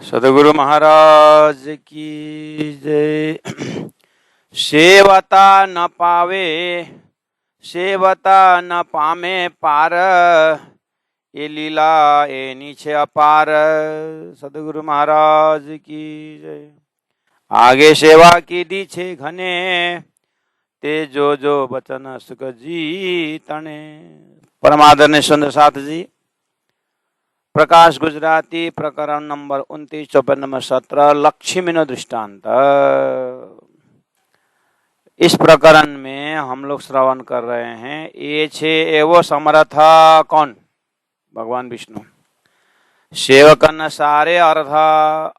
सदगुरु महाराज की जय। सेवता न पावे सेवता न पामे पार, ये लीला ये नीचे अपार। सदगुरु महाराज की जय। आगे सेवा की दीछे घने, ते जो जो बचन सुख जी तने। परमादरणीय सुंदर साथ जी, प्रकाश गुजराती प्रकरण नंबर 29 चौपाई नंबर 17 लक्ष्मी दृष्टांत। इस प्रकरण में हम लोग श्रवण कर रहे हैं ये छे एवो समर्थ कौन? भगवान विष्णु। सेवक न सारे अर्थ,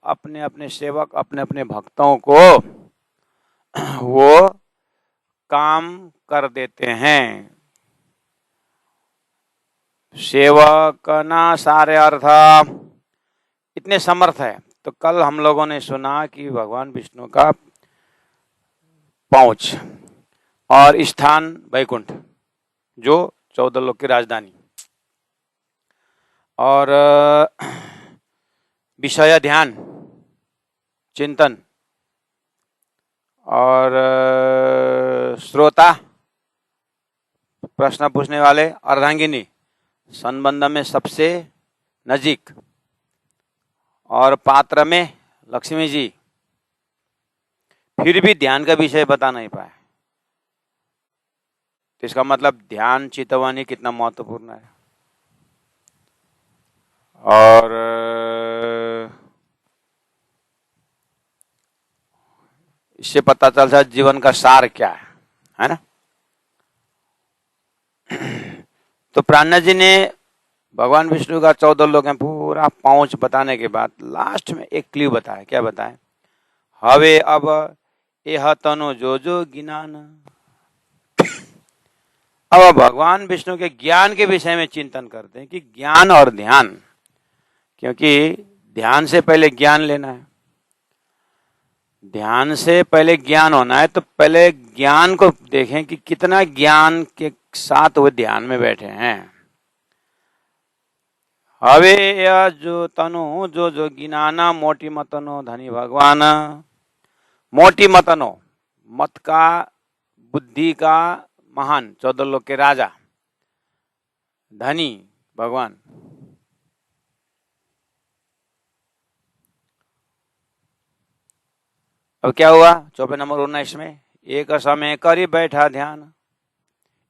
अपने अपने सेवक अपने अपने भक्तों को वो काम कर देते हैं। सेवक ना सारे अर्थ इतने समर्थ है। तो कल हम लोगों ने सुना कि भगवान विष्णु का पहुंच और स्थान वैकुंठ, जो 14 लोक की राजधानी, और विषय ध्यान चिंतन, और श्रोता प्रश्न पूछने वाले अर्धांगिनी संबंध में सबसे नजीक, और पात्र में लक्ष्मी जी, फिर भी ध्यान का विषय बता नहीं पाए। तो इसका मतलब ध्यान चितवानी कितना महत्वपूर्ण है। और इससे पता चलता है जीवन का सार क्या है ना। तो प्राणनाथ जी ने भगवान विष्णु का 14 लोक में पूरा पहुंच बताने के बाद लास्ट में एक क्ल्यू बताया। क्या बताए? हवे अब यह तनु जो जो गिनान। अब भगवान विष्णु के ज्ञान के विषय में चिंतन करते हैं कि ज्ञान और ध्यान, क्योंकि ध्यान से पहले ज्ञान लेना है, ध्यान से पहले ज्ञान होना है। तो पहले ज्ञान को देखें कि कितना ज्ञान के साथ वो ध्यान में बैठे हैं। हवे या जो तनु जो जो गिनाना, मोटी मतनो धनी भगवान। मोटी मतनो, मत का बुद्धि का महान 14 लोक के राजा, धनी भगवान। अब क्या हुआ? चौपाई नंबर 19 में एक समय करी बैठा ध्यान।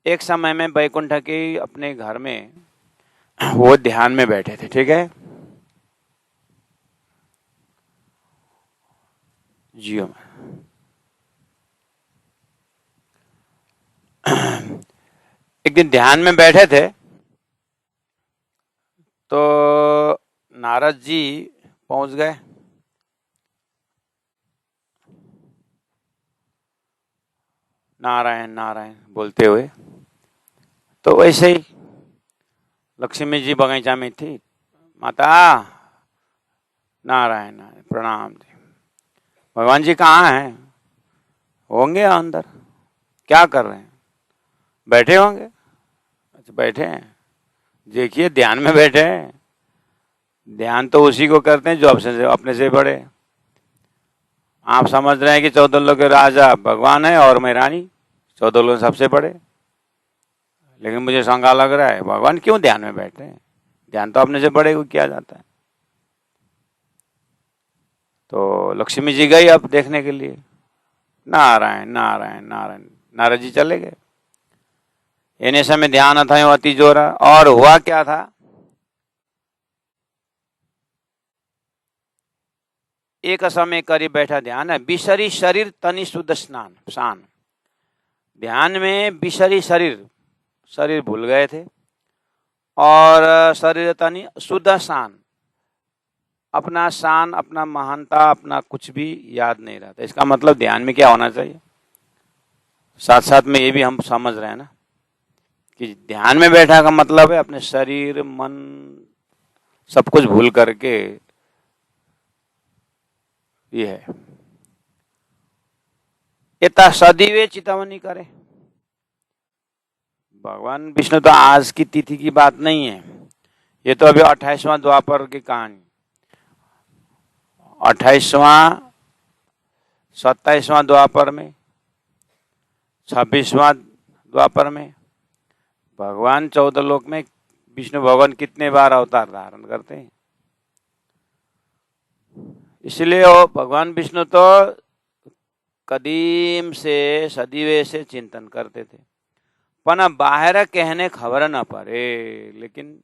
एक समय में वैकुंठ के अपने घर में वो ध्यान में बैठे थे। ठीक है, जियो। एक दिन ध्यान में बैठे थे तो नारद जी पहुंच गए। नारायण नारायण बोलते हुए। तो वैसे ही लक्ष्मी जी बगीचा में थी। माता नारायण नारायण प्रणाम जी। भगवान जी कहाँ हैं? होंगे अंदर। क्या कर रहे हैं? बैठे होंगे। अच्छा, बैठे हैं। देखिए, ध्यान में बैठे हैं। ध्यान तो उसी को करते हैं जो अपने से बड़े। आप समझ रहे हैं कि 14 लोक के राजा भगवान है और मैं रानी, 14 लोग सबसे बड़े। लेकिन मुझे शंका लग रहा है, भगवान क्यों ध्यान में बैठे हैं? ध्यान तो अपने से बड़े को किया जाता है। तो लक्ष्मी जी गई अब देखने के लिए। नारायण नारायण नारायण। नारद जी चले गए। इन्हें समय ध्यान था अति जोरा। और हुआ क्या था? एक समय करी बैठा ध्यान है, बिसरी शरीर तनि शुद्ध स्नान शान। ध्यान में बिसरी शरीर भूल गए थे, और शरीर तनि शुद्ध शान, अपना शान, अपना महानता, अपना कुछ भी याद नहीं रहता। इसका मतलब ध्यान में क्या होना चाहिए? साथ साथ में ये भी हम समझ रहे हैं ना कि ध्यान में बैठा का मतलब है अपने शरीर मन सब कुछ भूल करके ये है। इतना सदैव चितवनी करे। भगवान विष्णु तो आज की तिथि की बात नहीं है, ये तो अभी 28वां द्वापर की कहानी। 28वां 27वां द्वापर में, 26वां द्वापर में भगवान 14 लोक में विष्णु भगवान कितने बार अवतार धारण करते हैं। इसलिए वो भगवान विष्णु तो कदीम से सदीवे से चिंतन करते थे, पर बाहर कहने खबर न पड़े, लेकिन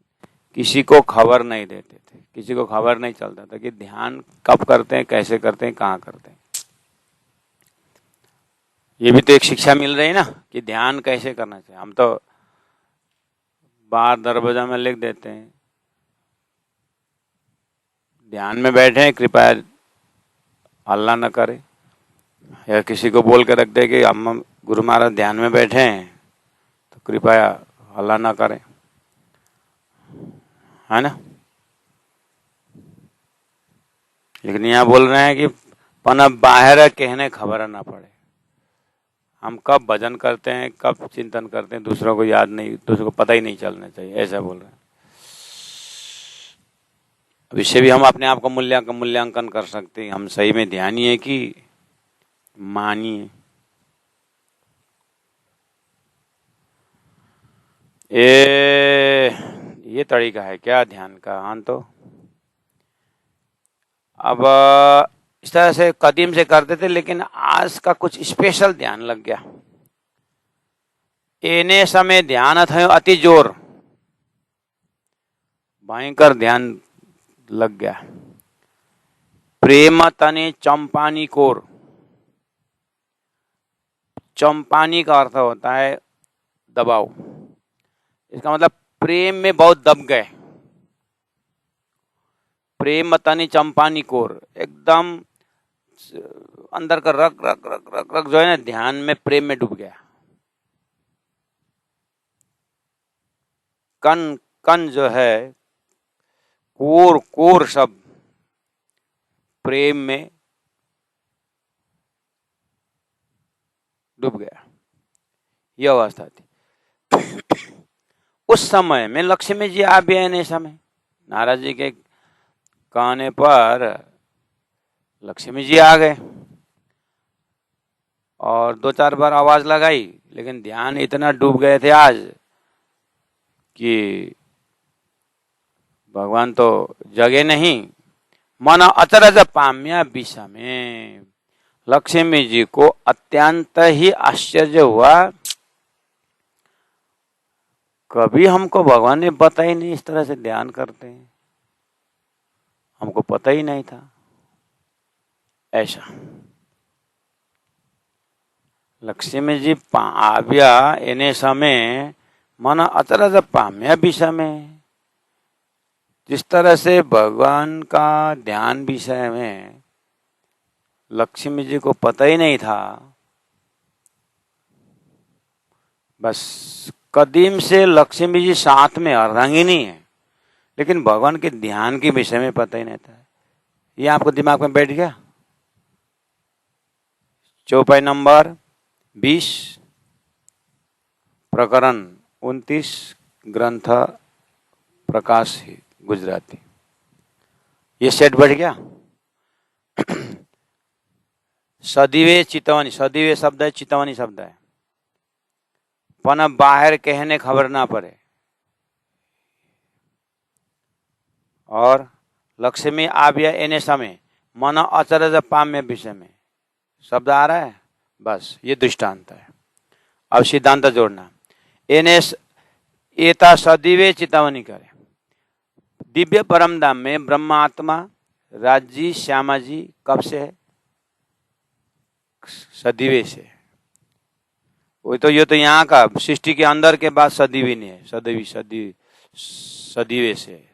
किसी को खबर नहीं देते थे, किसी को खबर नहीं चलता था कि ध्यान कब करते हैं, कैसे करते हैं, कहाँ करते हैं। ये भी तो एक शिक्षा मिल रही है ना कि ध्यान कैसे करना चाहिए। हम तो बाहर दरवाजा में लिख देते हैं, ध्यान में बैठे हैं, कृपया हल्ला न करे, या किसी को बोल के रख दे कि हम गुरु महाराज ध्यान में बैठे हैं तो कृपया हल्ला न करें, है ना। लेकिन यहाँ बोल रहे हैं कि पन बाहर कहने खबर ना पड़े। हम कब भजन करते हैं, कब चिंतन करते हैं, दूसरों को याद नहीं, दूसरों को पता ही नहीं चलना चाहिए, ऐसा बोल रहे हैं। अब इससे भी हम अपने आप को मूल्यांकन कर सकते हैं, हम सही में ध्यानी है कि मानी है। ये तरीका है क्या ध्यान का। हाँ, तो अब इस तरह से कदीम से करते थे, लेकिन आज का कुछ स्पेशल ध्यान लग गया। एने समय ध्यान थयो अति जोर, भयंकर ध्यान लग गया। प्रेम तने चंपानी कोर, चंपानी का अर्थ होता है दबाव। इसका मतलब प्रेम में बहुत दब गए। प्रेम तनी चंपानी कोर, एकदम अंदर का रग रग रग रग रग जो है ना, ध्यान में प्रेम में डूब गया। कन कन जो है, कोर कोर शब्द, प्रेम में डूब गया, यह अवस्था थी। उस समय में लक्ष्मी जी आ भी आने समय नारद जी के कहने पर लक्ष्मी जी आ गए और 2-4 बार आवाज लगाई, लेकिन ध्यान इतना डूब गए थे आज कि भगवान तो जगे नहीं। मन अचरज पाम्या विषमे, लक्ष्मी जी को अत्यंत ही आश्चर्य हुआ। कभी हमको भगवान ने बताया नहीं इस तरह से ध्यान करते हैं, हमको पता ही नहीं था ऐसा। लक्ष्मी जी आव्या एने समय मन अचरज पाम्या विषय में, जिस तरह से भगवान का ध्यान विषय में लक्ष्मी जी को पता ही नहीं था। बस कदीम से लक्ष्मी जी साथ में अर्धांगिनी है, लेकिन भगवान के ध्यान के विषय में पता ही नहीं था। ये आपको दिमाग में बैठ गया। चौपाई नंबर 20, प्रकरण 29, ग्रंथ प्रकाश गुजराती, ये सेट बैठ गया। सदीवे चितवनी, सदीवे शब्द है, चितवनी शब्द है। पन बाहर कहने खबर ना पड़े, और लक्ष्मी आव्या एने समय मन अचरज पाम्य विषय में शब्द आ रहा है। बस ये दृष्टांत है। अब सिद्धांत जोड़ना। एने एता सदीवे चितवनी करे। दिव्य परम धाम में ब्रह्मात्मा राजी श्यामा जी कब से है? सदीवे से। वो तो ये तो यहाँ का सृष्टि के अंदर के बाद सदीवी नहीं है, सदीवे से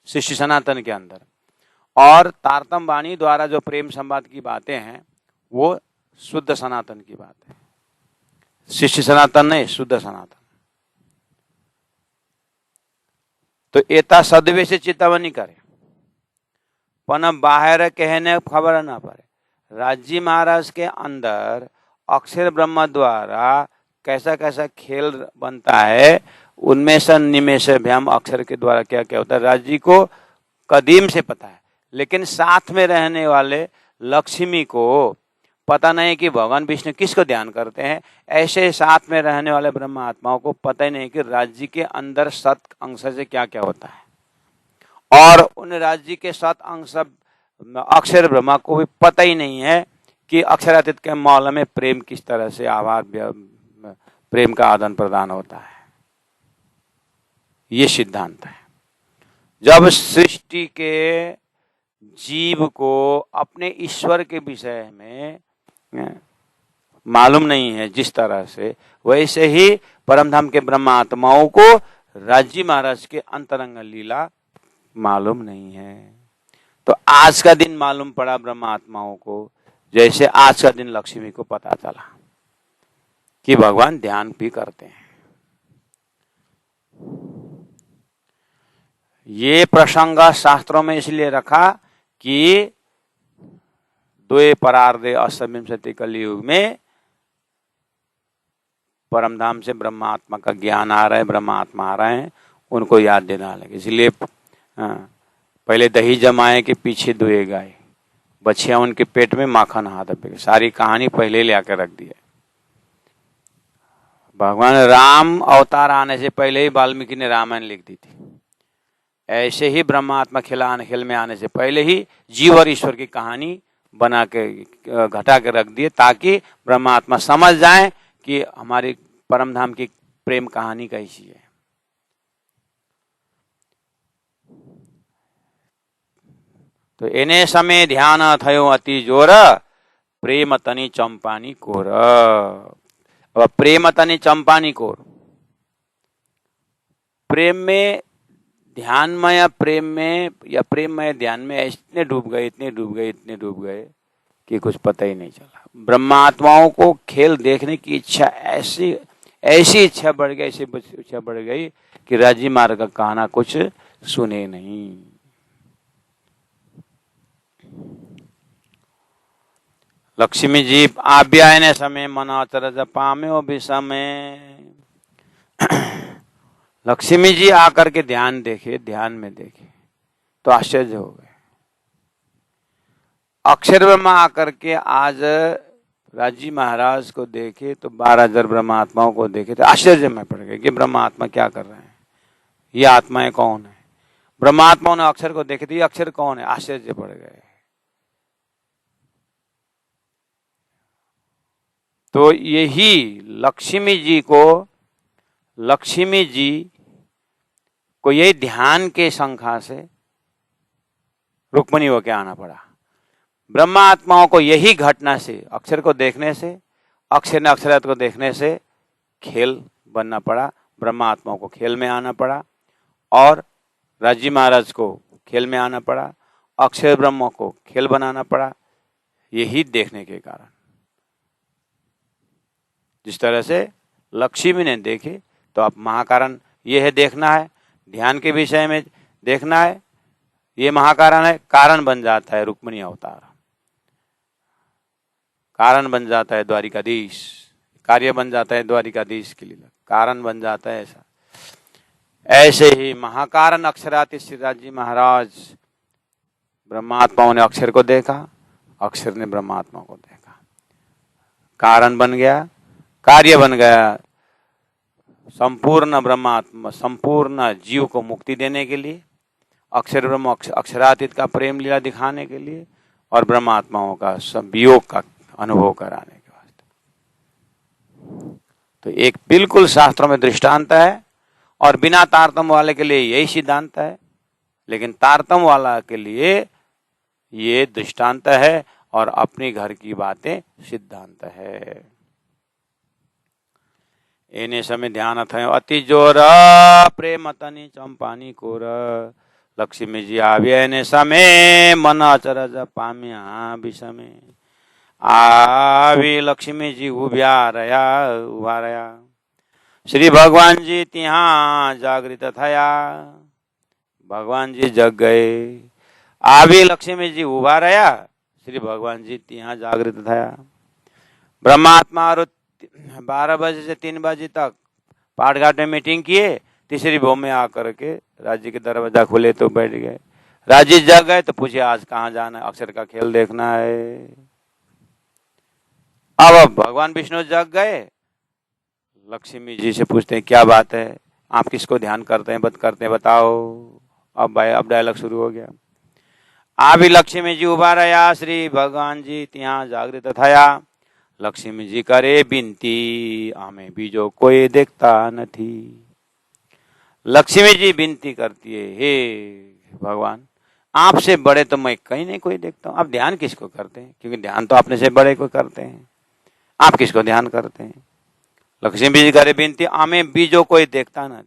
सृष्टि सनातन के अंदर। और तारतम वाणी द्वारा जो प्रेम संवाद की बातें हैं वो शुद्ध सनातन की बात है, सृष्टि सनातन नहीं, शुद्ध सनातन। तो एता सदवे से चितवनी करे, पन बाहर कहने खबर ना पड़े। राजी महाराज के अंदर अक्षर ब्रह्म द्वारा कैसा कैसा खेल बनता है, उनमें से निमेष भ्याम अक्षर के द्वारा क्या क्या होता है, राज जी को कदीम से पता है। लेकिन साथ में रहने वाले लक्ष्मी को पता नहीं कि भगवान विष्णु किसको ध्यान करते हैं। ऐसे साथ में रहने वाले ब्रह्म आत्माओं को पता ही नहीं कि राज्य के अंदर सत अंश से क्या क्या होता है, और उन राज्य के सत अंश अक्षर ब्रह्मा को भी पता ही नहीं है कि अक्षरातीत के मामले में प्रेम किस तरह से प्रेम का आदान प्रदान होता है। ये सिद्धांत है। जब सृष्टि के जीव को अपने ईश्वर के विषय में मालूम नहीं है जिस तरह से, वैसे ही परमधाम के ब्रह्म आत्माओं को राज्य महाराज के अंतरंग लीला मालूम नहीं है। तो आज का दिन मालूम पड़ा ब्रह्म आत्माओं को, जैसे आज का दिन लक्ष्मी को पता चला कि भगवान ध्यान भी करते हैं। ये प्रसंग शास्त्रों में इसलिए रखा कि द्वे परार्धे अष्टविंशति कलयुग में परमधाम से ब्रह्मात्मा का ज्ञान आ रहा है, ब्रह्मात्मा आ रहे हैं, उनको याद देना लगे। इसलिए पहले दही जमाए के पीछे दुए गाय, बच्चियां उनके पेट में माखन हाथ पे, सारी कहानी पहले ले आकर रख दी है। भगवान राम अवतार आने से पहले ही वाल्मीकि ने रामायण लिख दी थी। ऐसे ही ब्रह्मात्मा खेल में आने से पहले ही जीव और ईश्वर की कहानी बना के घटा के रख दिए, ताकि ब्रह्मात्मा समझ जाए कि हमारी परमधाम की प्रेम कहानी कैसी है। तो एने समय ध्यान थयो अति जोर, प्रेम तनी चंपानी कोर। अब प्रेम तनी चंपानी कोर, प्रेम में ध्यानमय प्रेम में या प्रेममय ध्यान में इतने डूब गए कि कुछ पता ही नहीं चला। ब्रह्मात्माओं को खेल देखने की इच्छा ऐसी इच्छा बढ़ गई कि राज्य मार्ग का कहना कुछ सुने नहीं। लक्ष्मी जी आव्यायने समय मन अचरज पाम्यो विषमे। लक्ष्मी जी आकर के ध्यान में देखे तो आश्चर्य हो गए। अक्षर ब्रह्मा आकर के आज राज्य महाराज को देखे तो 12,000 ब्रह्मा आत्माओं को देखे तो आश्चर्य में पड़ गए कि ब्रह्मा आत्मा क्या कर रहे हैं, ये आत्माएं कौन है। ब्रह्मा आत्माओं ने अक्षर को देखे तो ये अक्षर कौन है, आश्चर्य पड़ गए। तो यही लक्ष्मी जी को यही ध्यान के शंखा से रुक्मिणी होके आना पड़ा। ब्रह्मा आत्माओं को यही घटना से, अक्षर को देखने से, अक्षर ने अक्षरात को देखने से खेल बनना पड़ा। ब्रह्मा आत्माओं को खेल में आना पड़ा और राज्य महाराज को खेल में आना पड़ा, अक्षर ब्रह्म को खेल बनाना पड़ा। यही देखने के कारण, जिस तरह से लक्ष्मी ने देखे तो अब महाकारण ये है, देखना है, ध्यान के विषय में देखना है, ये महाकारण है, कारण बन जाता है रुक्मिणी अवतार, कारण बन जाता है द्वारिकाधीश, कार्य बन जाता है द्वारिकाधीश के लिए, कारण बन जाता है ऐसा। ऐसे ही महाकारण अक्षराति श्री राज्य महाराज, ब्रह्मात्माओं ने अक्षर को देखा, अक्षर ने ब्रह्मात्मा को देखा, कारण बन गया, कार्य बन गया। संपूर्ण ब्रह्मात्मा, संपूर्ण जीव को मुक्ति देने के लिए, अक्षर ब्रह्म अक्षरातीत का प्रेम लीला दिखाने के लिए और ब्रह्मात्माओं का वियोग का अनुभव कराने के वास्ते। तो एक बिल्कुल शास्त्रों में दृष्टांत है और बिना तारतम वाले के लिए यही सिद्धांत है, लेकिन तारतम वाला के लिए ये दृष्टांत है और अपनी घर की बातें सिद्धांत है। एने समय ध्यान थयो अति जोर, प्रेम तनी चंपानी कोर। लक्ष्मी जी आवे ने समय मन अचरज पाम्या विषमे। आवी लक्ष्मी जी उभ्या रया। श्री भगवान जी तिहा जागृत थया। भगवान जी जग गए। आवी लक्ष्मी जी उभा रहा, श्री भगवान जी तिहा जागृत थया। ब्रह्मात्मा 12 बजे से 3 बजे तक पाठघाट में मीटिंग किए, तीसरी भोर में आकर के राज्य के दरवाजा खुले तो बैठ गए। राजी जग गए तो पूछे आज कहाँ जाना है, अक्षर का खेल देखना है। अब भगवान विष्णु जग गए, लक्ष्मी जी से पूछते हैं क्या बात है, आप किसको ध्यान करते हैं बताओ। अब डायलॉग शुरू हो गया। आ भी लक्ष्मी जी उभा रहा, श्री भगवान जी ત્યાં जागृत થયા। लक्ष्मी जी करे विनती, हमें भी जो कोई देखता नहीं। लक्ष्मी जी विनती करती है, हे भगवान आपसे बड़े तो मैं कहीं नहीं कोई देखता हूँ, आप ध्यान किसको करते हैं, क्योंकि ध्यान तो अपने से बड़े को करते हैं, आप किसको ध्यान करते हैं। लक्ष्मी जी करे विनती, हमें भी जो कोई देखता नहीं,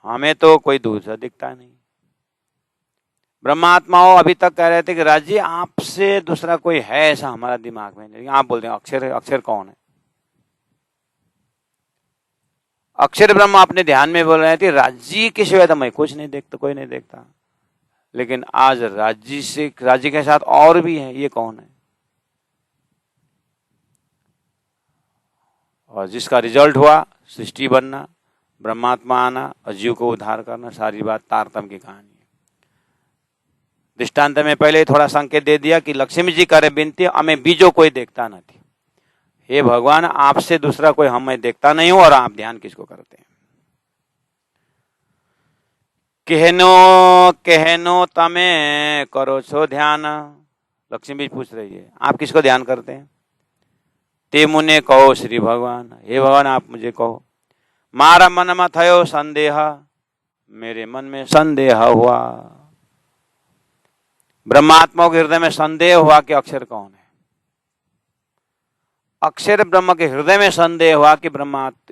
हमें तो कोई दूसरा दिखता नहीं। ब्रह्मात्माओं अभी तक कह रहे थे कि राजी आपसे दूसरा कोई है ऐसा हमारा दिमाग में नहीं, आप बोलते हैं अक्षर है। अक्षर कौन है? अक्षर ब्रह्म अपने ध्यान में बोल रहे थे राजी के सिवाय तो मैं कुछ नहीं देखता, कोई नहीं देखता। लेकिन आज राजी के साथ और भी है, ये कौन है? और जिसका रिजल्ट हुआ सृष्टि बनना, ब्रह्मात्मा आना और जीव को उद्धार करना, सारी बात तारतम्य की कहानी है। दृष्टांत में पहले थोड़ा संकेत दे दिया कि लक्ष्मी जी करे विनती, हमें बीजो कोई देखता नहीं। हे भगवान आपसे दूसरा कोई हमें देखता नहीं हूं और आप ध्यान किसको करते हैं। कहनो तमे करो छो ध्यान। लक्ष्मी जी पूछ रही है आप किसको ध्यान करते हैं। ते मुने कहो श्री भगवान, हे भगवान आप मुझे कहो। मारा मन में थयो संदेह, मेरे मन में संदेह हुआ। ब्रह्मात्मा के हृदय में संदेह हुआ कि अक्षर कौन है। अक्षर ब्रह्म के हृदय में संदेह हुआ कि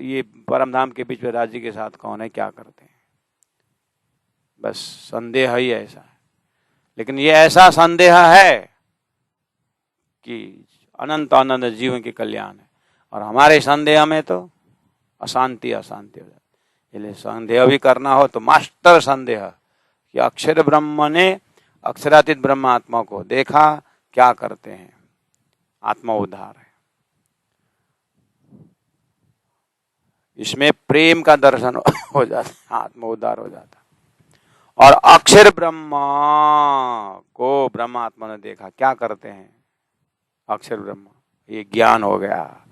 ये परमधाम के बीच में राज्य के साथ कौन है, क्या करते हैं। बस संदेह ही ऐसा है, लेकिन ये ऐसा संदेह है कि अनंत आनंद जीवन के कल्याण है, और हमारे संदेह में तो अशांति हो जाती है। इसलिए संदेह भी करना हो तो मास्टर संदेह कि अक्षर ब्रह्म ने अक्षरातीत ब्रह्मात्मा को देखा, क्या करते हैं, आत्मा उद्धार है। इसमें प्रेम का दर्शन हो जाता है, आत्मा उद्धार हो जाता है। और अक्षर ब्रह्मा को ब्रह्मात्मा ने देखा, क्या करते हैं अक्षर ब्रह्मा, ये ज्ञान हो गया।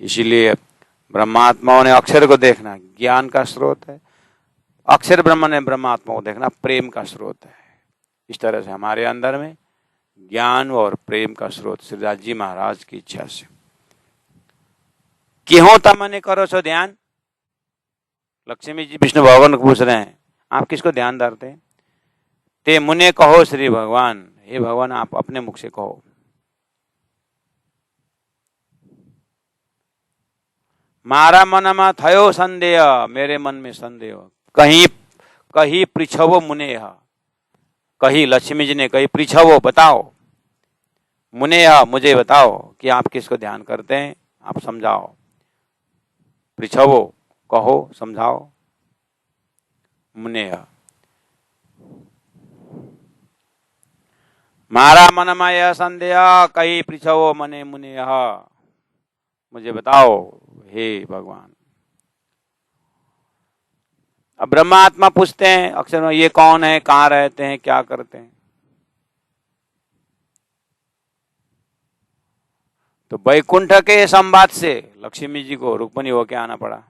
इसीलिए ब्रह्मात्माओं ने अक्षर को देखना ज्ञान का स्रोत है, अक्षर ब्रह्म ने ब्रह्मात्मा को देखना प्रेम का स्रोत है। इस तरह से हमारे अंदर में ज्ञान और प्रेम का स्रोत श्रीदास जी महाराज की इच्छा से। क्यों तमने करो सो ध्यान। लक्ष्मी जी विष्णु भगवान को पूछ रहे हैं आप किसको ध्यान धरते हैं। ते मुने कहो श्री भगवान, हे भगवान आप अपने मुख से कहो। मारा मन में थयो संदेह, मेरे मन में संदेह, कहीं पृछवो मुने, कहीं लक्ष्मी जी ने कहीं पृछवो बताओ, मुने मुझे बताओ कि आप किसको ध्यान करते हैं, आप समझाओ। पृछवो कहो समझाओ, मुने मारा मन में यह संदेह, कहीं पृछवो मने मुने, मुझे बताओ हे भगवान। अब ब्रह्मात्मा पूछते हैं अक्षर में ये कौन है, कहाँ रहते हैं, क्या करते हैं। तो वैकुंठ के संवाद से लक्ष्मी जी को रुक्मिणी होके आना पड़ा,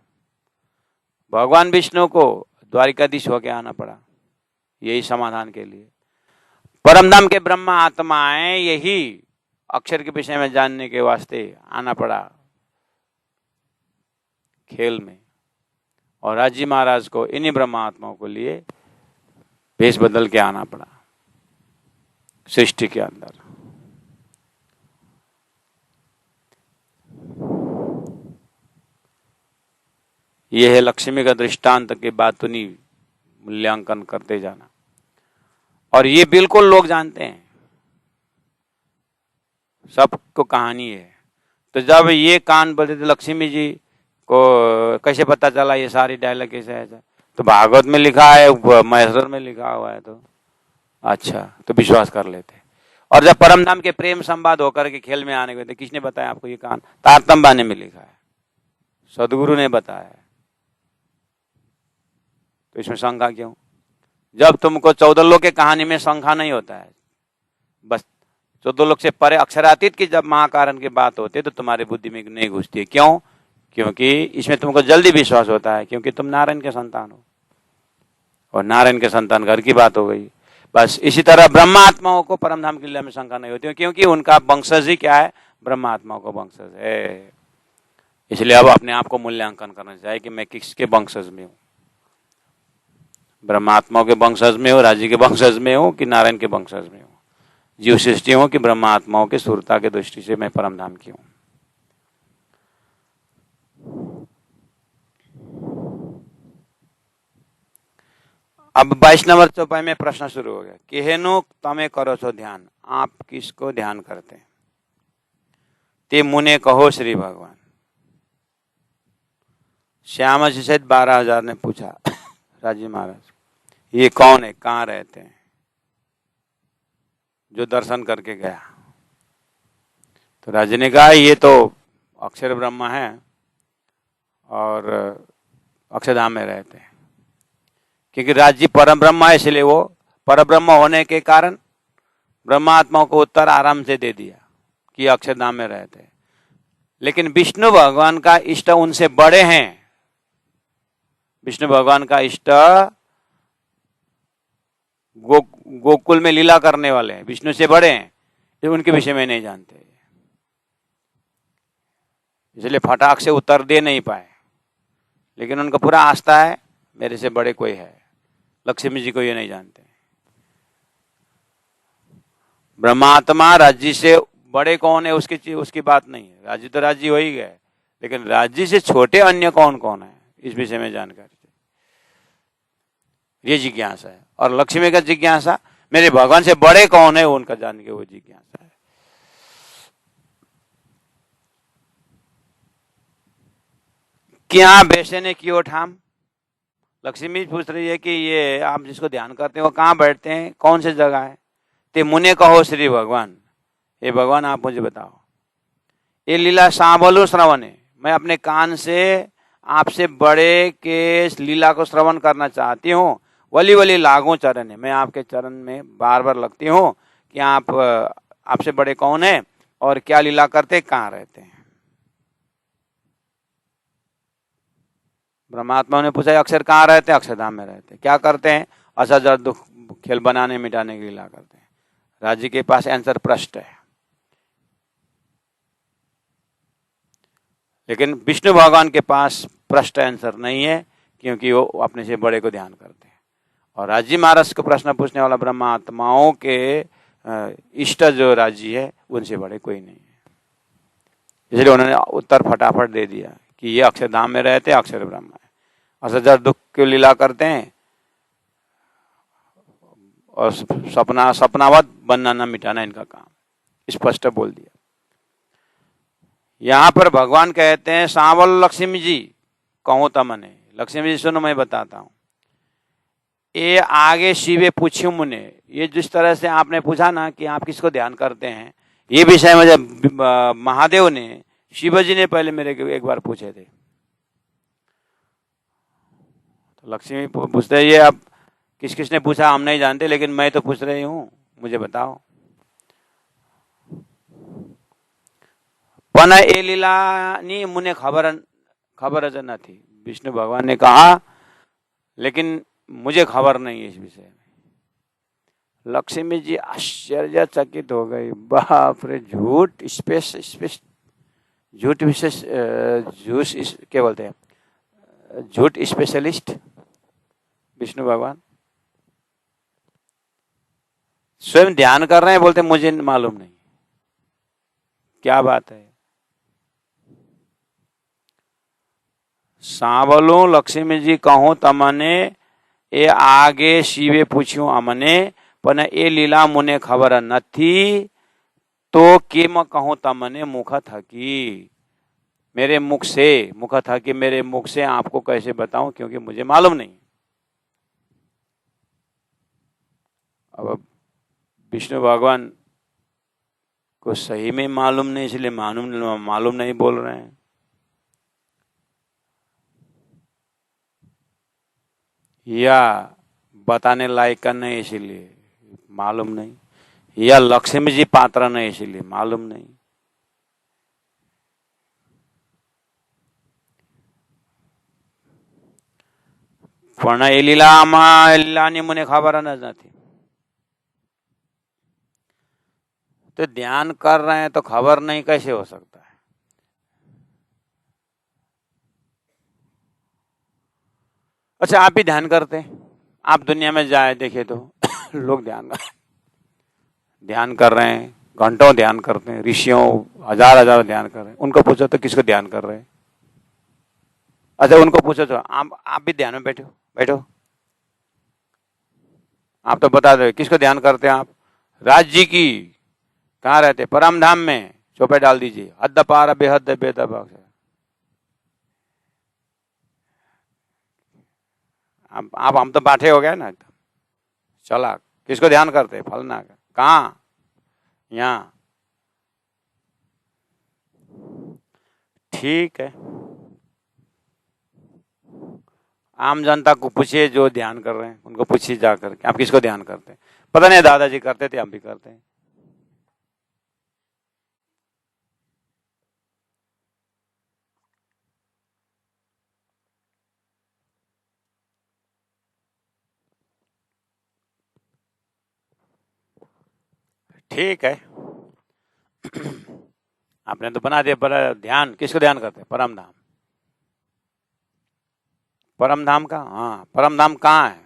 भगवान विष्णु को द्वारिकाधीश होके आना पड़ा, यही समाधान के लिए। परमधाम के ब्रह्मा आत्माएं यही अक्षर के विषय में जानने के वास्ते आना पड़ा खेल में, और राजी महाराज को इन्हीं ब्रह्मा आत्माओं को लिए भेष बदल के आना पड़ा सृष्टि के अंदर। यह है लक्ष्मी का दृष्टांत के बाद तो नहीं मूल्यांकन करते जाना, और ये बिल्कुल लोग जानते हैं, सबको कहानी है। तो जब ये कान बोलते थे लक्ष्मी जी को कैसे पता चला ये सारी डायलॉग कैसे है, तो भागवत में लिखा है, महेश्वर में लिखा हुआ है, तो अच्छा तो विश्वास कर लेते। और जब परमधाम के प्रेम संवाद होकर के खेल में आने के, किसने बताया आपको ये कान, तारतम्य बाने में लिखा है, सदगुरु ने बताया है, तो इसमें शंका क्यों। जब तुमको 14 लोक के कहानी में शंका नहीं होता है, बस 14 लोक से परे अक्षरातीत की जब महाकारण की बात होती है तो तुम्हारी बुद्धि में नहीं घुसती है। क्यों? क्योंकि इसमें तुमको जल्दी विश्वास होता है, क्योंकि तुम नारायण के संतान हो और नारायण के संतान घर की बात हो गई। बस इसी तरह ब्रह्मात्माओं को परमधाम की लीला में शंका नहीं होती है, क्योंकि उनका वंशज ही क्या है? ब्रह्मात्माओं का वंशज है। इसलिए अब अपने आप को मूल्यांकन करना चाहिए कि मैं किसके वंशज में हूं, ब्रह्मात्माओं के वंशज में हो, राज्य के वंशज में हो कि नारायण के वंशज में हो, जीव सृष्टि हो कि ब्रह्मात्माओं के सुरता के दृष्टि से मैं परमधाम की हूं। अब 22 नंबर चौपाई में प्रश्न शुरू हो गया। केहेनु तमे करो छो ध्यान, आप किसको ध्यान करते हैं? ते मुने कहो श्री भगवान। श्यामा जी सहित 12,000 ने पूछा राजी महाराज ये कौन है, कहाँ रहते हैं? जो दर्शन करके गया तो राजी ने कहा ये तो अक्षर ब्रह्मा है और अक्षरधाम में रहते हैं, क्योंकि राज्य परम ब्रह्म है, इसलिए वो परम ब्रह्म होने के कारण ब्रह्मात्माओं को उत्तर आराम से दे दिया कि अक्षरधाम में रहते हैं। लेकिन विष्णु भगवान का इष्ट उनसे बड़े हैं। विष्णु भगवान का इष्ट गोकुल में लीला करने वाले हैं, विष्णु से बड़े हैं, जो उनके विषय में नहीं जानते, इसलिए फटाक से उत्तर दे नहीं पाए। लेकिन उनका पूरा आस्था है मेरे से बड़े कोई है। लक्ष्मी जी को ये नहीं जानते। ब्रह्मात्मा राज्य से बड़े कौन है उसकी बात नहीं है, राज्य तो राज्य हो ही गए, लेकिन राज्य से छोटे अन्य कौन कौन है इस विषय में जानकारी ये जिज्ञासा है। और लक्ष्मी का जिज्ञासा मेरे भगवान से बड़े कौन है उनका जान के वो जिज्ञासा है। क्या बेसे ने क्यों ठाम? लक्ष्मी पूछ रही है कि ये आप जिसको ध्यान करते हैं वो कहाँ बैठते हैं, कौन सी जगह है? ते मुने कहो श्री भगवान, ये भगवान आप मुझे बताओ। ये लीला सांभलो श्रवण है, मैं अपने कान से आपसे बड़े के लीला को श्रवण करना चाहती हूँ। वली वली लागू चरण है, मैं आपके चरण में बार बार लगती हूँ कि आप आपसे बड़े कौन है और क्या लीला करते, कहाँ रहते हैं। ब्रह्मात्मा ने पूछा अक्षर कहाँ रहते हैं? अक्षरधाम में रहते हैं। क्या करते हैं? असजर दुख खेल बनाने मिटाने की लीला करते हैं। राज्य के पास आंसर प्रश्न है, लेकिन विष्णु भगवान के पास प्रश्न आंसर नहीं है, क्योंकि वो अपने से बड़े को ध्यान करते हैं। और राज्य महाराज को प्रश्न पूछने वाला ब्रह्मात्माओं के इष्ट जो राज्य है उनसे बड़े कोई नहीं है, इसलिए उन्होंने उत्तर फटाफट दे दिया कि ये अक्षरधाम में रहते, अक्षर ब्रह्म है, असजर दुख की लीला करते हैं और सपनावत बनना मिटाना इनका काम, स्पष्ट बोल दिया। यहां पर भगवान कहते हैं सांवल लक्ष्मी जी कहो तमने, लक्ष्मी जी सुनो मैं बताता हूं। ये आगे शिवे पूछ्यू मुने, ये जिस तरह से आपने पूछा ना कि आप किसको ध्यान करते हैं, ये विषय में जब महादेव ने शिव जी ने पहले मेरे को एक बार पूछे थे, तो लक्ष्मी पूछते हैं ये अब किस किसने पूछा हम नहीं जानते, लेकिन मैं तो पूछ रही हूं, मुझे बताओ। पण ए लीला नी मुने खबर न थी, विष्णु भगवान ने कहा, लेकिन मुझे खबर नहीं है इस विषय में। लक्ष्मी जी आश्चर्यचकित हो गई, बाप रे, झूठ झूठ विशेष क्या बोलते हैं, झूठ स्पेशलिस्ट विष्णु भगवान स्वयं ध्यान कर रहे हैं, बोलते मुझे मालूम नहीं। क्या बात है? सांवलो लक्ष्मी जी कहूं तमने, ए आगे शिवे पूछ्यू अमने, पण ए लीला मुने खबर न थी, तो केम कहूं तमने मुख थकी, मेरे मुख थकी, मेरे मुख से आपको कैसे बताऊं, क्योंकि मुझे मालूम नहीं। अब विष्णु भगवान को सही में मालूम नहीं, इसलिए मालूम नहीं बोल रहे हैं। या बताने लायक का नहीं इसीलिए मालूम नहीं, या लक्ष्मी जी पात्र नहीं इसीलिए मालूम नहीं। પણ એ લીલાની મને खबर જ નથી। तो ध्यान कर रहे हैं तो खबर नहीं कैसे हो सकता है? अच्छा, आप भी ध्यान करते हैं? आप दुनिया में जाए देखे तो लोग ध्यान कर रहे हैं, घंटों ध्यान करते हैं, ऋषियों हजार ध्यान कर रहे हैं। उनको पूछो तो किसको ध्यान कर रहे हैं? अच्छा, उनको पूछो तो आप भी ध्यान में बैठो बैठो, आप तो बता दो किसको ध्यान करते हैं आप? राज जी की। कहाँ रहते? परम धाम में। चौपे डाल दीजिए, हद पार बेहद बेदब। आप हम तो बांटे हो गए ना एकदम। चला, किसको ध्यान करते? फलना का। कहाँ? यहाँ। ठीक है, आम जनता को पूछिए जो ध्यान कर रहे हैं, उनको पूछिए जाकर आप किसको ध्यान करते हैं। पता नहीं, दादाजी करते थे, हम भी करते हैं। ठीक है, आपने तो बना दिया। पर ध्यान किसको ध्यान करते हैं? परम धाम। परम धाम का, हाँ, परम धाम कहाँ है?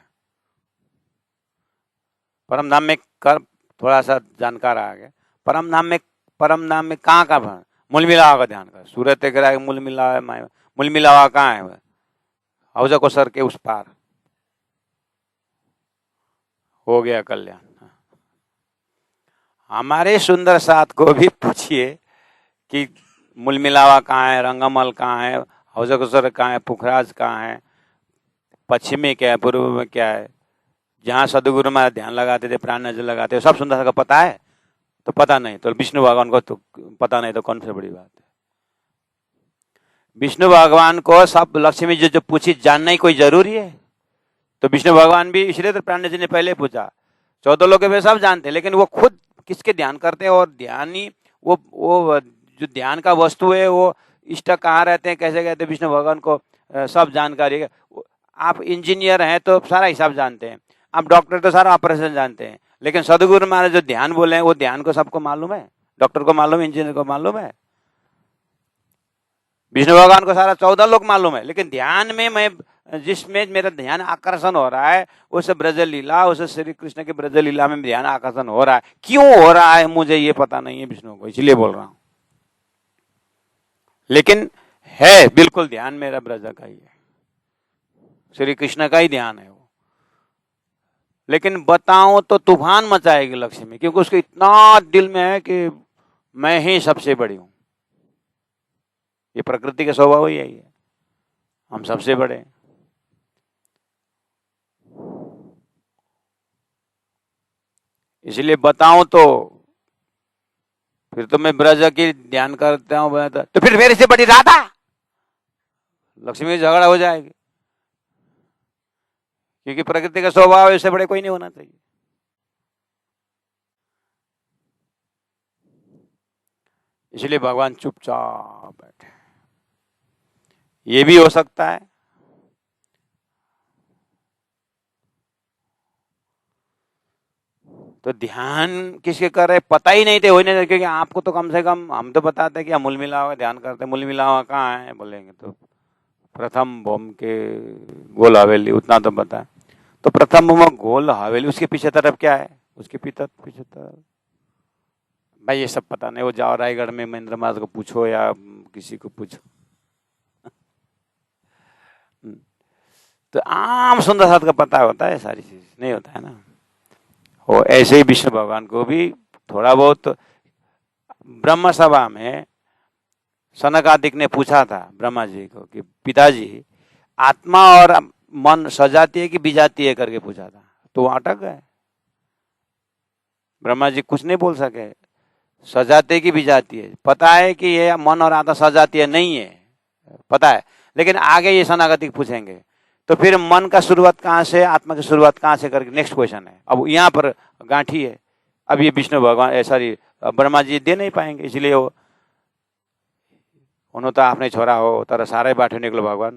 परम धाम में कर, थोड़ा सा जानकार आ गया। परम धाम में कहाँ का मूल मिलावा का ध्यान कर। सूरत तेरा मूल मिलावा कहाँ है? हौजा को सर के उस पार। हो गया कल्याण। हमारे सुंदर साथ को भी पूछिए कि मूल मिलावा कहाँ है, रंगमल कहाँ है, हौजा को सर कहाँ है, पुखराज कहाँ है, पश्चिम में क्या है, पूर्व में क्या है। जहाँ सदगुरु में ध्यान लगाते थे, प्राण नजर लगाते थे, सब सुंदर का पता है। तो पता नहीं तो विष्णु भगवान को तो पता नहीं, तो कौन सी बड़ी बात है? विष्णु भगवान को सब लक्ष्मी जी जो पूछी जानना ही कोई जरूरी है? तो विष्णु भगवान भी, इसलिए तो प्राण जी ने पहले पूछा। 14 लोग वे सब जानते, लेकिन वो खुद किसके ध्यान करते हैं? और ध्यानी वो जो ध्यान का वस्तु है, वो इष्ट कहाँ रहते हैं, कैसे कहते हैं, विष्णु भगवान को सब जानकारी है। आप इंजीनियर हैं तो सारा हिसाब जानते हैं, आप डॉक्टर तो सारा ऑपरेशन जानते हैं, लेकिन सदगुरु महाराज जो ध्यान बोले हैं वो ध्यान को सबको मालूम है? डॉक्टर को मालूम है, इंजीनियर को मालूम है, विष्णु भगवान को सारा 14 लोग मालूम है। लेकिन ध्यान में मैं जिसमें मेरा ध्यान आकर्षण हो रहा है, उस ब्रज लीला, उस श्री कृष्ण की ब्रज लीला में ध्यान आकर्षण हो रहा है। क्यों हो रहा है मुझे ये पता नहीं है विष्णु को, इसलिए बोल रहा हूं। लेकिन है बिल्कुल ध्यान मेरा ब्रज का ही है, श्री कृष्ण का ही ध्यान है वो। लेकिन बताऊं तो तूफान मचाएगी लक्ष्मी, क्योंकि उसके इतना दिल में है कि मैं ही सबसे बड़ी हूं। ये प्रकृति का स्वभाव ही यही है, हम सबसे बड़े हैं। इसलिए बताऊं तो फिर तो मैं ब्रज की ध्यान करता हूं, तो फिर मेरे से बड़ी राधा लक्ष्मी झगड़ा हो जाएगी, क्योंकि प्रकृति का स्वभाव है, इससे बड़े कोई नहीं होना चाहिए। इसलिए भगवान चुपचाप बैठे। ये भी हो सकता है तो ध्यान किसके कर रहे पता ही नहीं थे, हो नहीं, क्योंकि आपको तो कम से कम हम तो बताते हैं कि हम मूल मिलावा ध्यान करते हैं। मूल मिलावा कहाँ है बोलेंगे तो प्रथम भूम के गोल हवेली, उतना तो पता है। तो प्रथम भूम गोल हवेली, उसके पीछे तरफ क्या है? उसके पीछे तरफ भाई ये सब पता नहीं। वो जाओ रायगढ़ में महेंद्र महाराज को पूछो या किसी को पूछो। तो आम सुंदर साथ का पता होता है, सारी चीज नहीं होता है ना। वो ऐसे ही विष्णु भगवान को भी थोड़ा बहुत ब्रह्म सभा में सनकादिक ने पूछा था ब्रह्मा जी को कि पिताजी आत्मा और मन सजाती है कि बिजाती है करके पूछा था, तो वो अटक गए। ब्रह्मा जी कुछ नहीं बोल सके, सजाते की बिजाती है पता है कि ये मन और आत्मा सजाती है नहीं है पता है, लेकिन आगे ये सनकादिक पूछेंगे तो फिर मन का शुरुआत कहाँ से, आत्मा की शुरुआत कहाँ से करके नेक्स्ट क्वेश्चन है। अब यहाँ पर गांठी है, अब ये विष्णु भगवान सॉरी ब्रह्मा जी दे नहीं पाएंगे, इसलिए वो उन्होंने तो आपने छोरा हो तर सारे बाटो निकलो भगवान।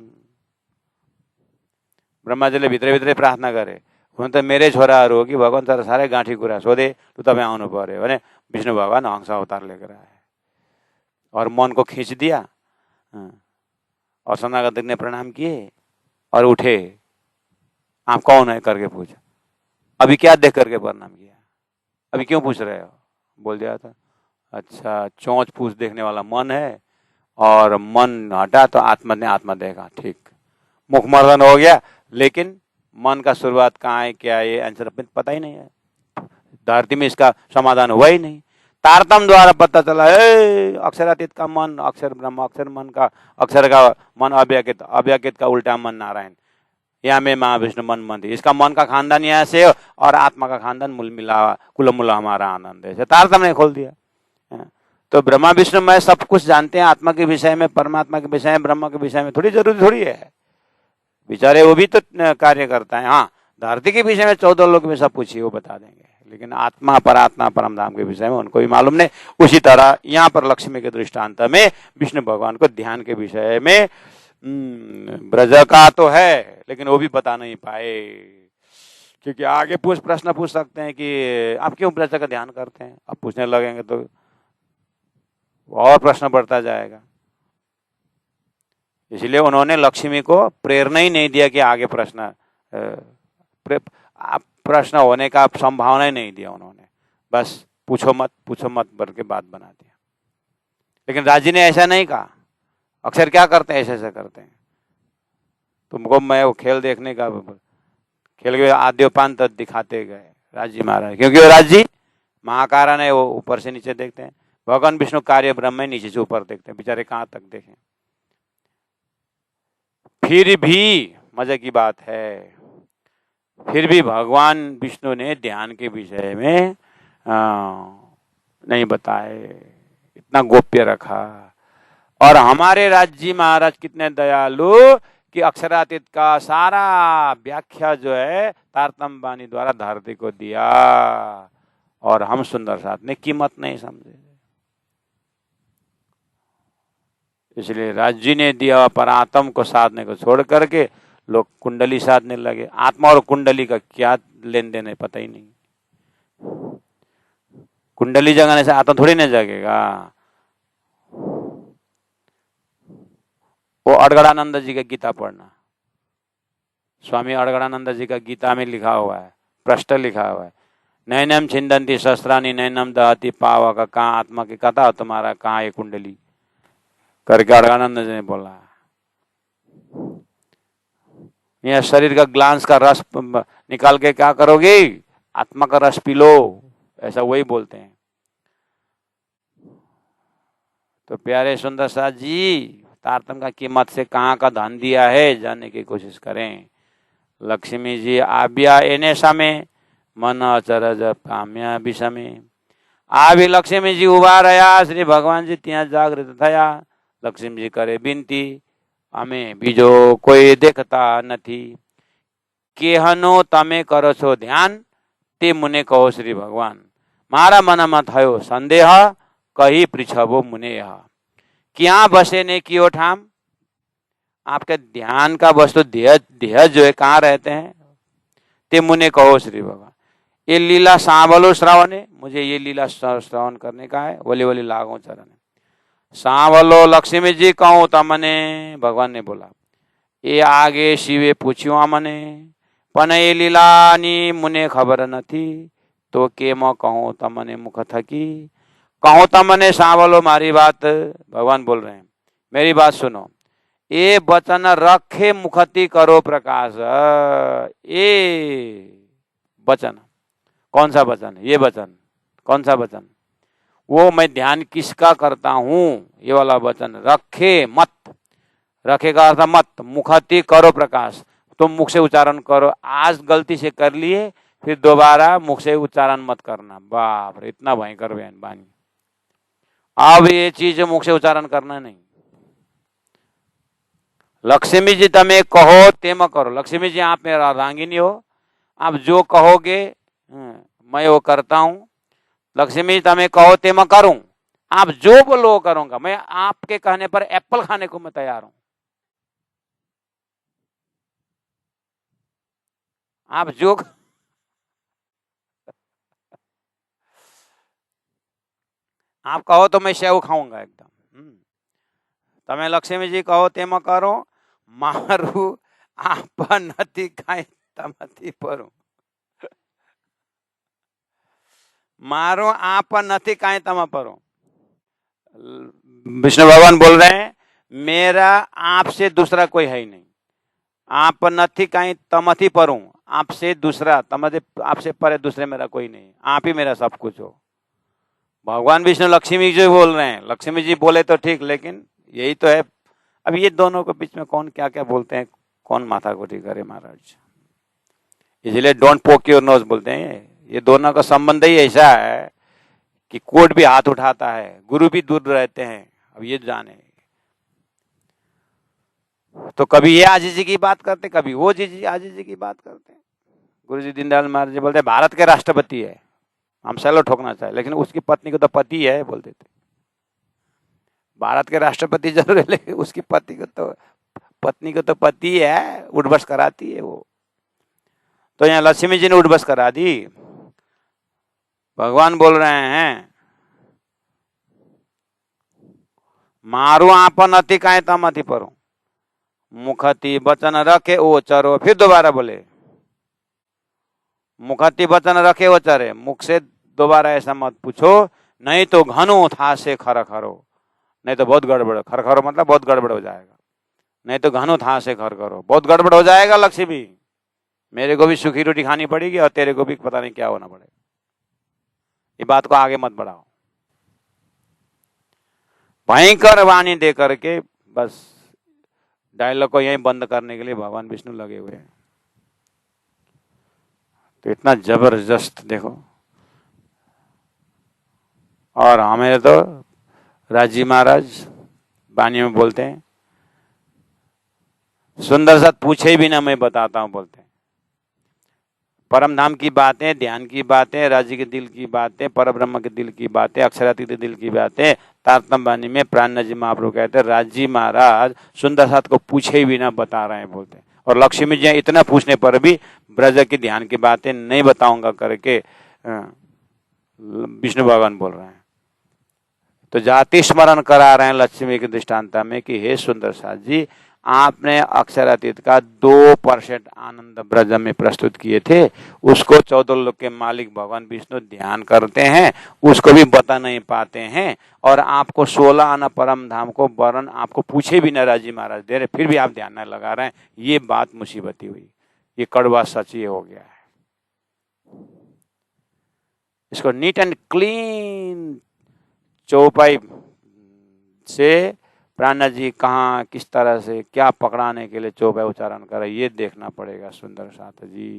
ब्रह्माजीले भित्रै भित्रै प्रार्थना गरे, हुन त मेरै छोराहरू हो कि भगवान तर साह्रै गाँठी कुरा सोधे, तो तपाईँ आउनु पर्यो भने विष्णु भगवान हंस अवतार लेकर आए और मन को खींच दिया और शरणागत ने प्रणाम किए और उठे। आप कौन है करके पूछा, अभी क्या देख करके प्रणाम किया, अभी क्यों पूछ रहे हो, बोल दिया था अच्छा चोंच पूछ देखने वाला मन है और मन हटा तो आत्मा ने आत्मा देखा, ठीक मुखमर्दन हो गया, लेकिन मन का शुरुआत कहाँ है क्या है ये आंसर पता ही नहीं है, धरती में इसका समाधान हुआ ही नहीं। तारतम द्वारा पता चला अक्षरातीत का मन अक्षर ब्रह्म, अक्षर मन का अक्षर का मन अव्यक्त, अव्यक्त का उल्टा मन नारायण, यहाँ में महाविष्णु मन मंदिर, इसका मन का खानदान यहाँ से और आत्मा का खानदान मूल मिला कुल मूल हमारा आनंद है। तारतम ने खोल दिया। तो ब्रह्मा विष्णु मैं सब कुछ जानते हैं, आत्मा के विषय में, परमात्मा के विषय में, ब्रह्म के विषय में थोड़ी जरूरी थोड़ी है, बेचारे वो भी तो कार्य करता है। हाँ धरती के विषय में 14 लोग में सब पूछिए वो बता देंगे, लेकिन आत्मा परात्मा परमधाम के विषय में उनको भी मालूम नहीं। उसी तरह यहाँ पर लक्ष्मी के दृष्टांत में विष्णु भगवान को ध्यान के विषय में ब्रज का तो है, लेकिन वो भी बता नहीं पाए, क्योंकि आगे प्रश्न पूछ सकते हैं कि आप क्यों ब्रज का ध्यान करते हैं, अब पूछने लगेंगे तो और प्रश्न बढ़ता जाएगा। इसलिए उन्होंने लक्ष्मी को प्रेरणा ही नहीं दिया कि आगे प्रश्न होने का संभावना ही नहीं दिया उन्होंने, बस पूछो मत भर के बात बना दिया। लेकिन राजी ने ऐसा नहीं कहा, अक्सर क्या करते हैं ऐसे करते हैं, तुमको मैं वो खेल देखने का खेल के आद्योपांत दिखाते गए राजी महाराज, क्योंकि वो राजी महाकारण है, वो ऊपर से नीचे देखते हैं, भगवान विष्णु कार्य ब्रह्म है, नीचे से ऊपर देखते हैं, बेचारे कहाँ तक देखें। फिर भी मजे की बात है, फिर भी भगवान विष्णु ने ध्यान के विषय में नहीं बताए, इतना गोप्य रखा। और हमारे राज्य महाराज कितने दयालु कि अक्षरातीत का सारा व्याख्या जो है तारतम वाणी द्वारा धरती को दिया, और हम सुंदर साथ ने कीमत नहीं समझे, इसलिए राज्य ने दिया परात्म को साधने को छोड़ करके लोग कुंडली साधने लगे। आत्मा और कुंडली का क्या लेन देन है पता ही नहीं, कुंडली जगाने से आत्मा थोड़ी ना जगेगा। वो अड़गड़ानंद जी का गीता पढ़ना, स्वामी अड़गड़ानंद जी का गीता में लिखा हुआ है, पृष्ठ लिखा हुआ है, नैनम छिंदंती शस्त्रानी नैनम दहती पावक, कहाँ आत्मा की कथा तुम्हारा, कहाँ ये कुंडली करके अड़गड़ानंद जी ने बोला। यह शरीर का ग्लांस का रस निकाल के क्या करोगे, आत्मा का रस पी लो, ऐसा वही बोलते हैं। तो प्यारे सुंदर साथ जी तारतम का कीमत से कहाँ का धन दिया है जानने की कोशिश करें। लक्ष्मी जी आव्या एने समय मन अचरज पाम्या विषमे, આવી લક્ષ્મીજી ઉભા રહ્યા, શ્રી ભગવાનજી ત્યાં જાગૃત થયા। લક્ષ્મીજી કરે વિનંતી, અમે બીજો કોઈ દેખતા નથી, કેહનો તમે કરો છો ધ્યાન, તે મુને કહો શ્રી ભગવાન। મારા મનમાં થયો સંદેહ, कही पृछवो मुने यह, क्या बसे ने कियो ठाम। आपके ध्यान का वस्तु देह जो है कहाँ रहते हैं, ते मुने कहो श्री भगवान। ये लीला सांवलो श्रवण है, मुझे ये लीला श्रवण करने का है, वली वली लागो चरण है। सांवलो लक्ष्मी जी कहूँ तमने, भगवान ने बोला, ये आगे शिवे पूछ्यो मने, पण ये लीलानी मुने खबर नथी, तो के म कहूँ तमने मुख थकी। कहूँ तमने सांवलो मारी बात, भगवान बोल रहे हैं मेरी बात सुनो, ये वचन रखे मुखती करो प्रकाश। ये वचन कौन सा वचन, ये वचन कौन सा वचन, वो मैं ध्यान किसका करता हूं, ये वाला वचन रखे मत, रखे का अर्थ मत, मुखती करो प्रकाश, तुम मुख से उच्चारण करो। आज गलती से कर लिए, फिर दोबारा मुख से उच्चारण मत करना। बाप रे, इतना भयंकर वाणी। अब ये चीज मुख से उच्चारण करना नहीं। लक्ष्मी जी तमे कहो तेम करो। लक्ष्मी जी आप मेरा अर्धांगिनी हो, आप जो कहोगे मैं वो करता हूं। लक्ष्मी जी तमे कहो तेम करूं, आप जो बोलो वो करूंगा। मैं आपके कहने पर एप्पल खाने को मैं तैयार हूं। आप जो आप कहो तो मैं सेव खाऊंगा एकदम। તમે લક્ષ્મીજી કહો તેમાં કરો, મારું આપ નથી કાંઈ તમાથી પરું। मारो आप નથી કાંઈ तमा परो। विष्णु भगवान बोल रहे हैं मेरा आपसे दूसरा कोई है ही नहीं। आप નથી કાંઈ तमथी परूं, आपसे दूसरा तमसे आपसे परे दूसरे मेरा कोई नहीं, आप ही मेरा सब कुछ हो। भगवान विष्णु लक्ष्मी जी बोल रहे हैं, लक्ष्मी जी बोले तो ठीक, लेकिन यही तो है। अब ये दोनों के बीच में कौन क्या क्या बोलते हैं, कौन माथा गोटी करे महाराज। इसलिए डोंट पोक योर नोज बोलते हैं। ये दोनों का संबंध ही ऐसा है कि कोर्ट भी हाथ उठाता है, गुरु भी दूर रहते हैं। अब ये जाने तो कभी ये आजीजी की बात करते, कभी वो आजीजी की बात करते हैं। गुरु जी दीनदयाल महाराज जी बोलते हैं भारत के राष्ट्रपति है, हम सैलो ठोकना चाहे, लेकिन उसकी पत्नी को तो पति है बोल देते। भारत के राष्ट्रपति जरूर है, लेकिन उसकी पत्नी को तो पति है, उठबस कराती है वो। तो यहाँ लक्ष्मी जी ने उठबस करा दी। भगवान बोल रहे हैं मारू आप नथी कांई तमथी परो, मुखती वचन रखे ओ चरो। फिर दोबारा बोले मुखती वचन रखे ओ चरे, मुख से दोबारा ऐसा मत पूछो, नहीं तो घनो था से खर खरो, नहीं तो बहुत गड़बड़। खर खरो मतलब बहुत गड़बड़ हो जाएगा, नहीं तो घनो था से खर करो, बहुत गड़बड़ हो जाएगा लक्ष्मी। मेरे को भी सूखी रोटी खानी पड़ेगी और तेरे को भी पता नहीं क्या होना पड़ेगा। ये बात को आगे मत बढ़ाओ। भयंकर वाणी दे करके बस डायलॉग को यहीं बंद करने के लिए भगवान विष्णु लगे हुए हैं। तो इतना जबरदस्त देखो। और हमें तो राजी महाराज वाणी में बोलते हैं सुंदर साथ पूछे भी ना मैं बताता हूं, बोलते हैं परम धाम की बातें, ध्यान की बातें, राज्य के दिल की बातें, पर ब्रह्म के दिल की बातें, अक्षरातीत दिल की बातें। तारतम वाणी में प्राण जी महाप्रभु कहते हैं राजी महाराज सुंदर साथ को पूछे भी ना बता रहे हैं, बोलते हैं। और लक्ष्मी जी इतना पूछने पर भी ब्रज की ध्यान की बातें नहीं बताऊंगा करके विष्णु भगवान बोल रहे हैं। तो जाति स्मरण करा रहे हैं लक्ष्मी के दृष्टांता में कि हे सुंदर साथ जी, आपने अक्षरातीत का 2% आनंद ब्रज में प्रस्तुत किए थे, उसको 14 लोक के मालिक भगवान विष्णु ध्यान करते हैं, उसको भी बता नहीं पाते हैं। और आपको 16 आना परम धाम को वर्ण आपको पूछे भी न राजी महाराज दे रहे, फिर भी आप ध्यान न लगा रहे हैं। ये बात मुसीबती हुई, ये कड़वा सच ये हो गया है। इसको नीट एंड क्लीन चौपाई से प्राणनाथ जी कहाँ किस तरह से क्या पकड़ाने के लिए चौपाई उच्चारण करे, ये देखना पड़ेगा सुंदर साथ जी।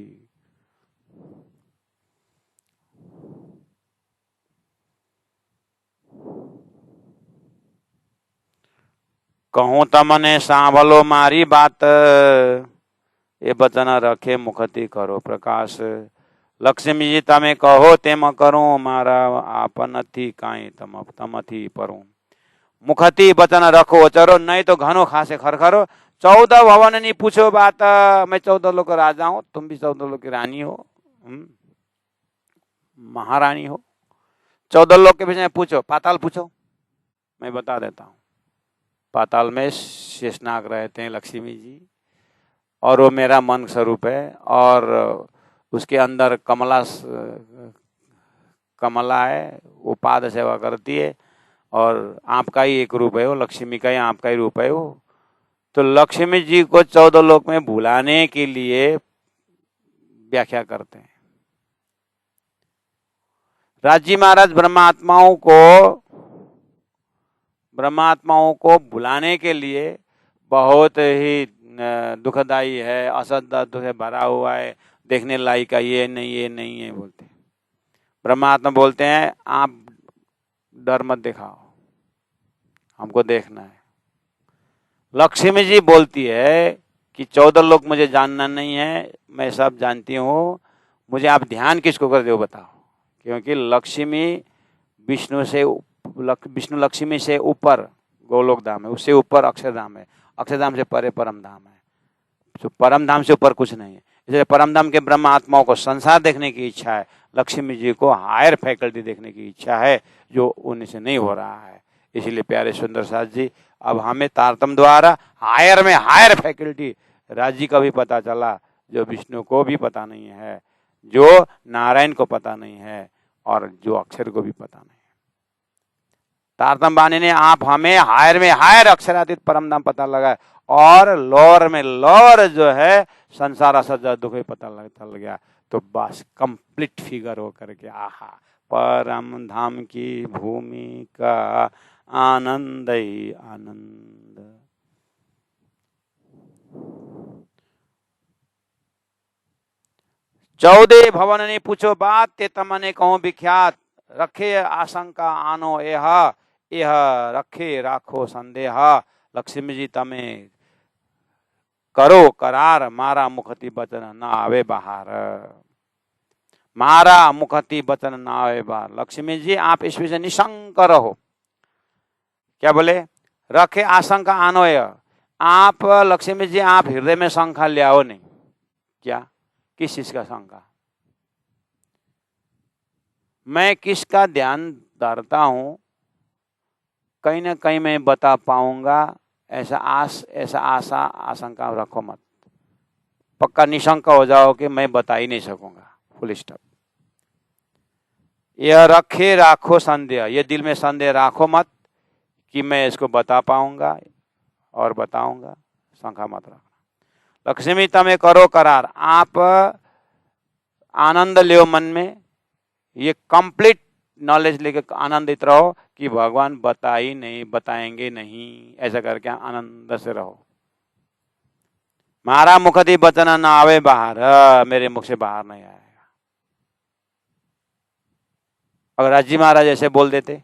कहूं तमने सांभलो मारी बात, ये वचन रखे मुखती करो प्रकाश। लक्ष्मी जी तमे कहो तेम करूं, मारा आप नथी काई तमथी परूं। मुखती वचन रखो चरो, नहीं तो घनो खासे खरखरो। 14 भवन नहीं पूछो बात, मैं 14 लोग का राजा हूं, तुम भी 14 लोग की रानी हो, महारानी हो। 14 लोग के बीच में पूछो, पाताल पूछो, मैं बता देता हूं। पाताल में शेषनाग रहते हैं लक्ष्मी जी, और वो मेरा मन स्वरूप है, और उसके अंदर कमला है, वो पाद सेवा करती है, और आपका ही एक रूप है वो, लक्ष्मी का ही आपका ही रूप है वो। तो लक्ष्मी जी को 14 लोक में भुलाने के लिए व्याख्या करते हैं। राजी महाराज ब्रह्मात्माओं को भुलाने के लिए बहुत ही दुखदाई है, असद दुख से भरा हुआ है, देखने लायक का ये नहीं है बोलते हैं। ब्रह्मात्मा बोलते हैं आप डर मत दिखाओ, हमको देखना है। लक्ष्मी जी बोलती है कि 14 लोग मुझे जानना नहीं है, मैं सब जानती हूँ, मुझे आप ध्यान किसको करते हो बताओ। क्योंकि लक्ष्मी विष्णु लक्ष्मी से ऊपर गोलोक धाम है, उससे ऊपर अक्षरधाम है, अक्षरधाम से परे परम धाम है, तो परम धाम से ऊपर कुछ नहीं है। इसलिए परम धाम के ब्रह्म आत्माओं को संसार देखने की इच्छा है, लक्ष्मी जी को हायर फैकल्टी देखने की इच्छा है, जो उन्हीं से नहीं हो रहा है। इसलिए प्यारे सुंदर साथ जी, अब हमें तारतम द्वारा हायर में हायर फैकल्टी राज्य का भी पता चला, जो विष्णु को भी पता नहीं है, जो नारायण को पता नहीं है, और जो अक्षर को भी पता नहीं है। तारतम बानी ने आप हमें हायर में हायर अक्षरातीत परम धाम पता लगा, और लोअर में लोअर जो है संसार सजा दुख पता लग गया, तो बस कंप्लीट फिगर हो करके आहा परम धाम की भूमि का आनंद ही आनंद। चौदह भवन ने पूछो बात, ते तमने कहूं विख्यात, रखे आशंका आनो यह रखे राखो संदेह। लक्ष्मी जी तमे करो करार, मारा मुखती वचन न आवे बाहर, मारा मुखती वचन न आवे बाहर। लक्ष्मी जी आप इस विषय निशंक रहो। क्या बोले? रखे आशंका आनोय, आप लक्ष्मी जी आप हृदय में शंका ले आओ नहीं। क्या? किस चीज का शंका? मैं किसका ध्यान धरता हूं, कहीं ना कहीं मैं बता पाऊंगा, ऐसा आशा आशंका रखो मत। पक्का निशंका हो जाओ कि मैं बता ही नहीं सकूंगा, फुल स्टॉप। यह रखे राखो संदेह, ये दिल में संदेह राखो मत कि मैं इसको बता पाऊंगा और बताऊंगा, शंका मत रखना। लक्ष्मी तमे करो करार, आप आनंद लियो मन में, ये कंप्लीट नॉलेज लेके आनंदित रहो कि भगवान बताएंगे नहीं, ऐसा करके आनंद से रहो। मारा मुखती वचन न आवे बाहर, मेरे मुख से बाहर नहीं आएगा। अगर राजी महाराज ऐसे बोल देते,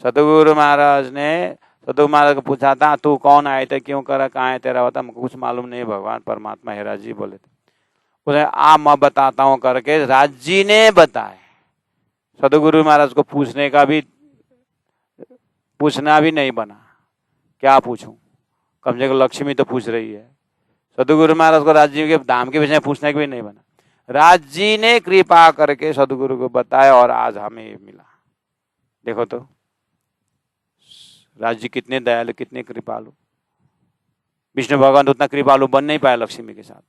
सतगुरु महाराज ने सतगुरु महाराज को पूछा था, तू कौन आए थे, क्यों करा, कहाँ है तेरा होता, हमको कुछ मालूम नहीं, भगवान परमात्मा है, राजी बोले थे। उन्हें आ मैं बताता हूं करके राजी ने बताए। सतगुरु महाराज को पूछना भी नहीं बना, क्या पूछूं, कम से कम लक्ष्मी तो पूछ रही है। सतगुरु महाराज को राज्य के धाम के विषय पूछने के भी नहीं बना, राज्य ने कृपा करके सतगुरु को बताया और आज हमें मिला। देखो तो राज्य कितने दयालु, कितने कृपालु। विष्णु भगवान उतना कृपालु बन नहीं पाया लक्ष्मी के साथ,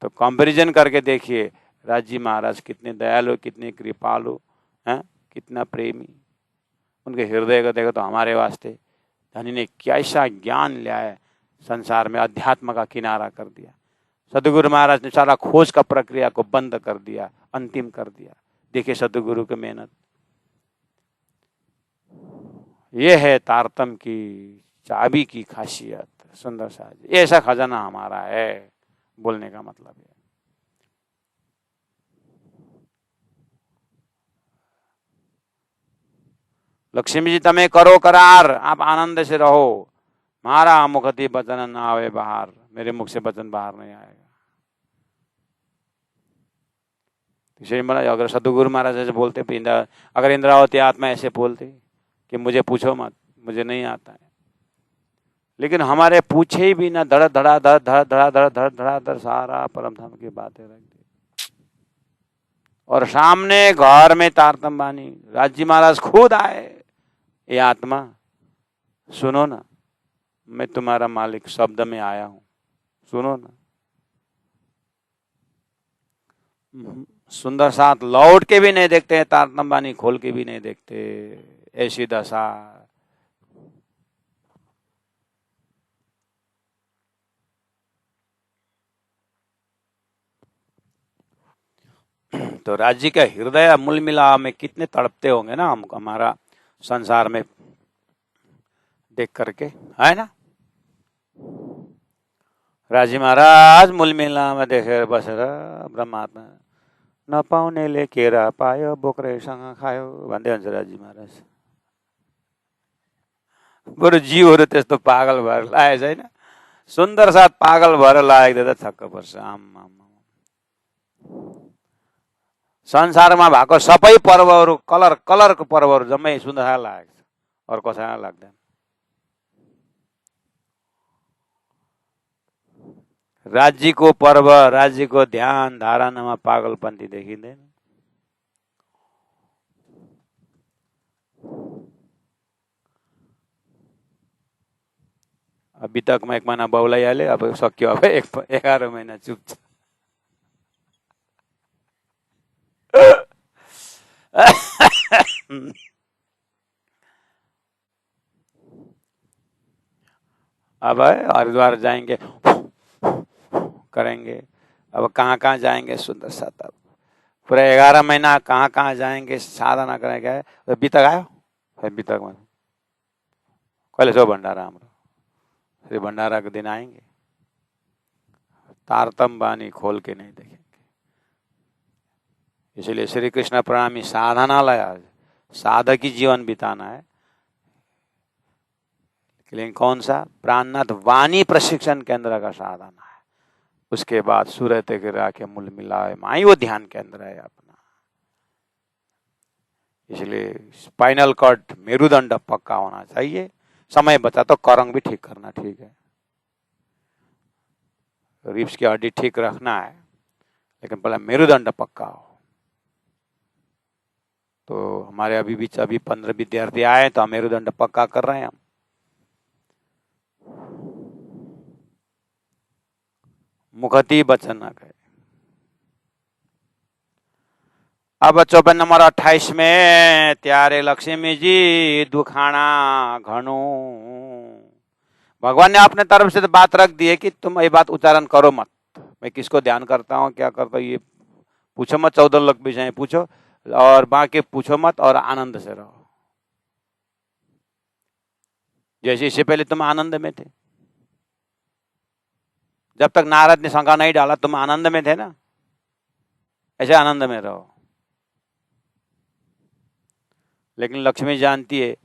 तो कंपैरिजन करके देखिए राज्य महाराज कितने दयालु, कितने कृपालु हैं, कितना प्रेमी। उनके हृदय को देखो तो हमारे वास्ते धनी ने कैसा ज्ञान लिया है, संसार में अध्यात्म का किनारा कर दिया। सतगुरु महाराज ने सारा खोज का प्रक्रिया को बंद कर दिया, अंतिम कर दिया। देखिए सतगुरु की मेहनत। ये है तारतम की चाबी की खासियत। सुंदर सा ऐसा खजाना हमारा है, बोलने का मतलब है। लक्ष्मी जी तमे करो करार, आप आनंद से रहो, मारा मुखती वचन न आवे बाहर, मेरे मुख से वचन बाहर नहीं आएगा। इसलिए अगर सतगुरु महाराज ऐसे बोलते, अगर इंद्रावती आत्मा ऐसे बोलते कि मुझे पूछो मत, मुझे नहीं आता है, लेकिन हमारे पूछे ही भी ना, धड़ धड़ा धड़ धड़ धड़ा धड़ धड़ धड़ा धड़ सारा परम धाम की बातें रख दी। और सामने घर में तारतम बानी राज्य महाराज खुद आए, ये आत्मा सुनो ना, मैं तुम्हारा मालिक शब्द में आया हूं, सुनो ना। सुंदर साथ लौट के भी नहीं देखते हैं, तारतम बानी खोल के भी नहीं देखते, ऐसी दशा। तो राज्य का हृदय मूल मिला में कितने तड़पते होंगे ना हम, हमारा संसार में देख करके, है ना। राजी महाराज मूल मिला में देखे बसेर ब्रह्मात्मा न पाउनेले केरा पायो, बोक्रेसँग खायो भन्दै हुन्छ राजी महाराज। बरु जीवहरू त्यस्तो पागल भएर लागेको छैन, सुन्दर साथ पागल भएर लागेको त छक्क पर्छ। आम्मा, संसारमा भएको सबै पर्वहरू कलर कलरको पर्वहरू जम्मै सुन्दर लागेको छ, अरू कसैलाई लाग्दैन। राज्यको पर्व, राज्यको ध्यान धारणामा पागलपन्थी देखिँदैन। बितकमा 1 महिना बौलाइहाल्यो, अब सक्यो, अब 11 महिना चुप छ। अब हरिद्वार जाएंगे, करेंगे, अब कहाँ कहाँ जाएंगे सुंदर साथ, अब पूरा 11 महीना कहाँ कहाँ जाएंगे, साधना करेंगे। बितक आयो, बितकमा कहिले सो भण्डारा, हाम्रो श्री भण्डारा के दिन आएंगे, तारतम बानी खोल के नहीं देखेंगे। इसलिए श्री कृष्ण प्रणामी साधनालय, आज साधकी जीवन बिताना है। लेकिन कौन सा? प्राणनाथ वाणी प्रशिक्षण केंद्र का साधना है। उसके बाद सूरत गिरा के मूल मिलाए माई, वो ध्यान केंद्र है अपना। इसलिए स्पाइनल कॉर्ड, मेरुदंड पक्का होना चाहिए। समय बचा तो करंग भी ठीक करना ठीक है, रिब्स की हड्डी ठीक रखना है, लेकिन पहले मेरुदंड पक्का हो। तो हमारे अभी 15 विद्यार्थी आए, तो हम मेरुदंड पक्का कर रहे हैं। हम मुखती बचन न गए। अब 54 नंबर 28 में, त्यारे लक्ष्मी जी दुखाना घणो। भगवान ने अपने तरफ से तो बात रख दी है कि तुम ये बात उच्चारण करो मत। मैं किसको ध्यान करता हूँ, क्या करता हूँ, ये पूछो मत। 14 लाख विषय पूछो और बाकी पूछो मत, और आनंद से रहो। जैसे इससे पहले तुम आनंद में थे, जब तक नारद ने शंका नहीं डाला तुम आनंद में थे ना, ऐसे आनंद में रहो। लेकिन लक्ष्मी जानती है,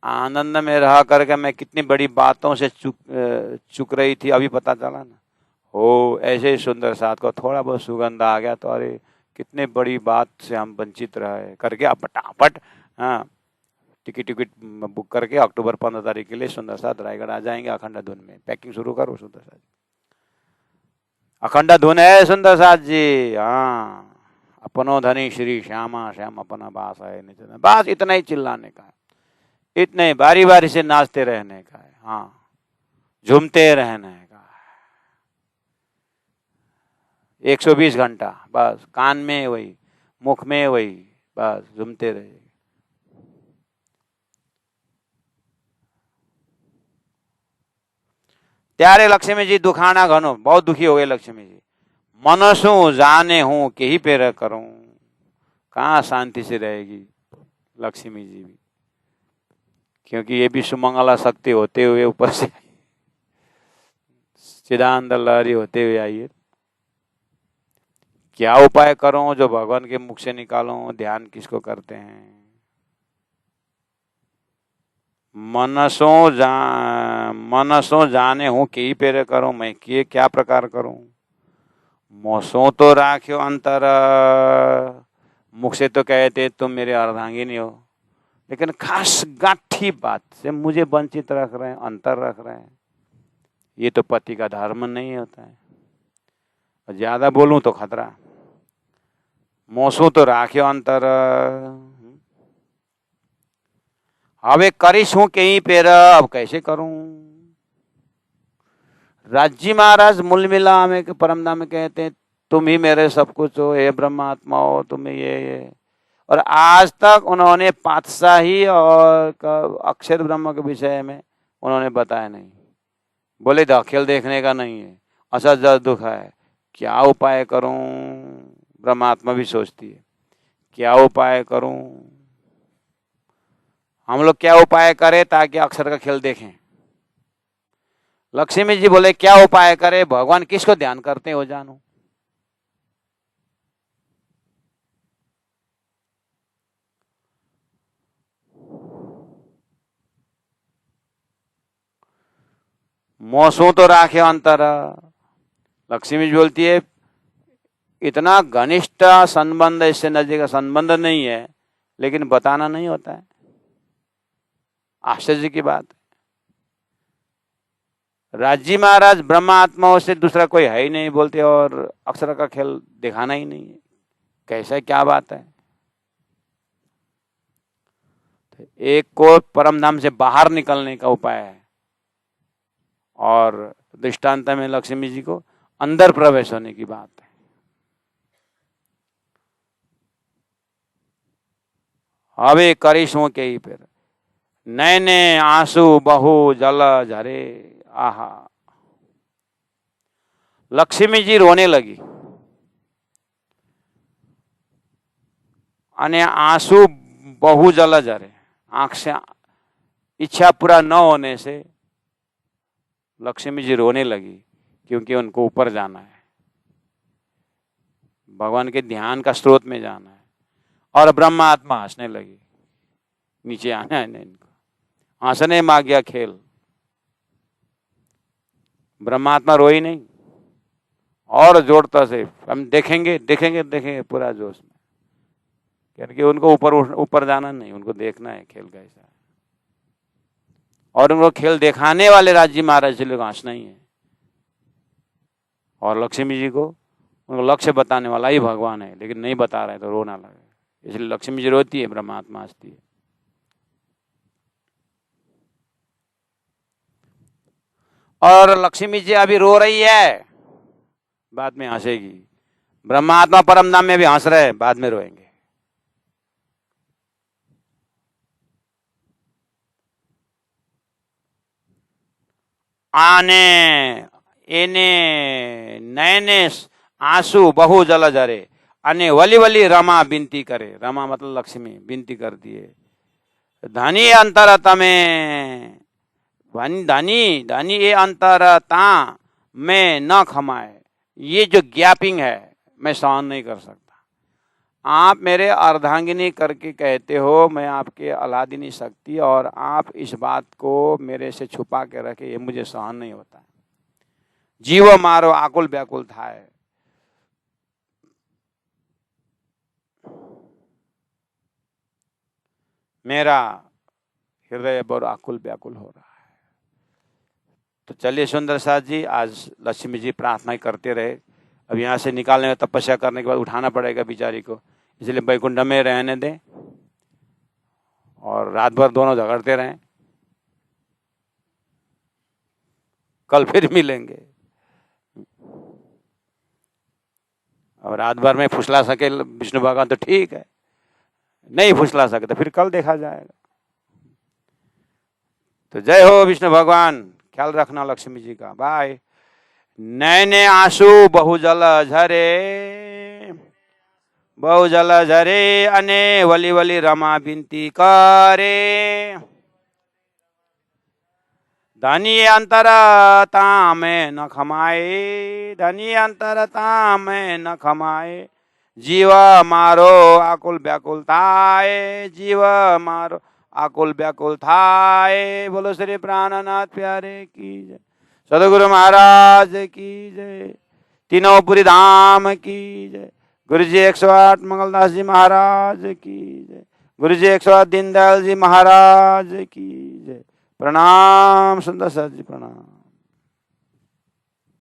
आनंद में रह करके मैं कितनी बड़ी बातों से चुक रही थी, अभी पता चला ना। हो ऐसे ही सुंदर साथ को थोड़ा बहुत सुगंध आ गया तो अरे कितने बड़ी बात से हम वंचित रहे करके, अब फटाफट हाँ टिकट बुक करके अक्टूबर 15 तारीख के लिए सुंदर साथ रायगढ़ आ जाएंगे। अखंड धुन में पैकिंग शुरू करो सुंदर साथ। अखंड धुन है सुंदर साथ जी। हाँ, अपनो धनी श्री श्यामा श्याम अपना बास है निचना, बस इतना ही चिल्लाने का है, इतने बारी बारी से नाचते रहने का है। हाँ, झूमते रहने का है 120 घंटा, बस कान में वही, मुख में वही, बस झूमते रहे। त्यारे लक्ष्मी जी दुखाना घनो, बहुत दुखी हो गए लक्ष्मी जी। मनसू जाने हूं कि ही पेर करूं, कहाँ शांति से रहेगी लक्ष्मी जी भी, क्योंकि ये भी सुमंगला शक्ति होते हुए ऊपर से चिदानंद लहरी होते हुए आई है। क्या उपाय करूं जो भगवान के मुख से निकालूं? ध्यान किसको करते हैं? मनसों जाने हूं कि ही पेरे करूं, मैं किए क्या प्रकार करूं। मोसों तो राख्यो अंतर, मुख से तो कहते तुम मेरे अर्धांगिनी हो, लेकिन खास गांठी बात से मुझे वंचित रख रहे हैं, अंतर रख रहे हैं। ये तो पति का धर्म नहीं होता है। और ज्यादा बोलूं तो खतरा। मोसों तो राख्यो अंतर, હવે કરીશું कहीं पेर, अब कैसे करूं। राजी महाराज मूल मिला में परमधाम में कहते हैं तुम ही मेरे सब कुछ हो, हे ब्रह्मात्मा हो, तुम ये। और आज तक उन्होंने पातशाही और अक्षर ब्रह्म के विषय में उन्होंने बताया नहीं। बोले खेल देखने का नहीं है, असत जस दुख है, क्या उपाय करूं। ब्रह्मात्मा भी सोचती है क्या उपाय करूं। हम लोग क्या उपाय करें ताकि अक्षर का खेल देखें। लक्ष्मी जी बोले क्या उपाय करे, भगवान किसको ध्यान करते हो जानो। मोसो तो राखे अंतर। लक्ष्मी जी बोलती है इतना घनिष्ठ संबंध, इससे नजदीक का संबंध नहीं है, लेकिन बताना नहीं होता है। आश्चर्य की बात है। राजी महाराज ब्रह्मा आत्माओं से दूसरा कोई है ही नहीं बोलते, और अक्षर का खेल दिखाना ही नहीं है। कैसा, क्या बात है। तो एक को परम धाम से बाहर निकलने का उपाय है, और दृष्टांत में लक्ष्मी जी को अंदर प्रवेश होने की बात है। हवे करिश्मों के ही फिर नैने आंसू बहु जल झरे। आहा, लक्ष्मी जी रोने लगी, અને आंसू बहु जल झरे। आंख से इच्छा पूरा न होने से लक्ष्मी जी रोने लगी, क्योंकि उनको ऊपर जाना है, भगवान के ध्यान का स्रोत में जाना है। और ब्रह्मा आत्मा हंसने लगी, नीचे आना है इनको, हंसने में आ गया खेल। ब्रह्मात्मा रोई नहीं, और जोरता से हम देखेंगे देखेंगे देखेंगे पूरा जोश में, क्योंकि उनको ऊपर जाना नहीं, उनको देखना है खेल कैसा है। और उनको खेल दिखाने वाले राज्य महाराज जी लोग हंसना ही है, और लक्ष्मी जी को उनको लक्ष्य बताने वाला ही भगवान है, लेकिन नहीं बता रहे तो रोना लगे, इसलिए लक्ष्मी जी रोती है, ब्रह्मात्मा हंसती है। और लक्ष्मी जी अभी रो रही है, बाद में हंसेगी। ब्रह्मात्मा परम धाम में भी हंस रहे हैं, बाद में रोएंगे। आने एने नैने आंसू बहु जल झरे, अने वली वली रमा बिनती करे। रमा मतलब लक्ष्मी बिनती कर दिए, धनी अंतर तमें, धनी धनी ये अंतरता में न खमाए। ये जो गैपिंग है मैं सहन नहीं कर सकता। आप मेरे अर्धांगिनी करके कहते हो, मैं आपके अलादिनी शक्ति, और आप इस बात को मेरे से छुपा के रखे, ये मुझे सहन नहीं होता। जीव मारो आकुल व्याकुल था है। मेरा हृदय बड़ा आकुल व्याकुल हो रहा है। तो चलिए सुंदर साथ जी, आज लक्ष्मी जी प्रार्थना करते रहे। अब यहाँ से निकालने में, तपस्या करने के बाद उठाना पड़ेगा बेचारी को, इसलिए बैकुंठ में रहने दें, और रात भर दोनों झगड़ते रहें। कल फिर मिलेंगे। और रात भर में फुसला सके विष्णु भगवान तो ठीक है, नहीं फुसला सके तो फिर कल देखा जाएगा। तो जय हो विष्णु भगवान, ख्याल रखना लक्ष्मी जी का। बाय। नैने आंसू बहु जल झरे, बहु जल झरे, अने वली वली रमा बिनती करे। धनी अंतरता में न खमाए, धनी अंतरता में न खमाए। जीव मारो आकुल व्याकुल थाए, जीव मारो आकुल व्याकुल थाए। बोलो श्री प्राणनाथ प्यारे की जय, सदगुरु महाराज की जय, तीनों पुरी धाम की जय। गुरु जी 108 मंगलदास जी महाराज की जय, गुरु जी 108 दीनदयाल जी महाराज की जय। प्रणाम सुंदर सर जी, प्रणाम।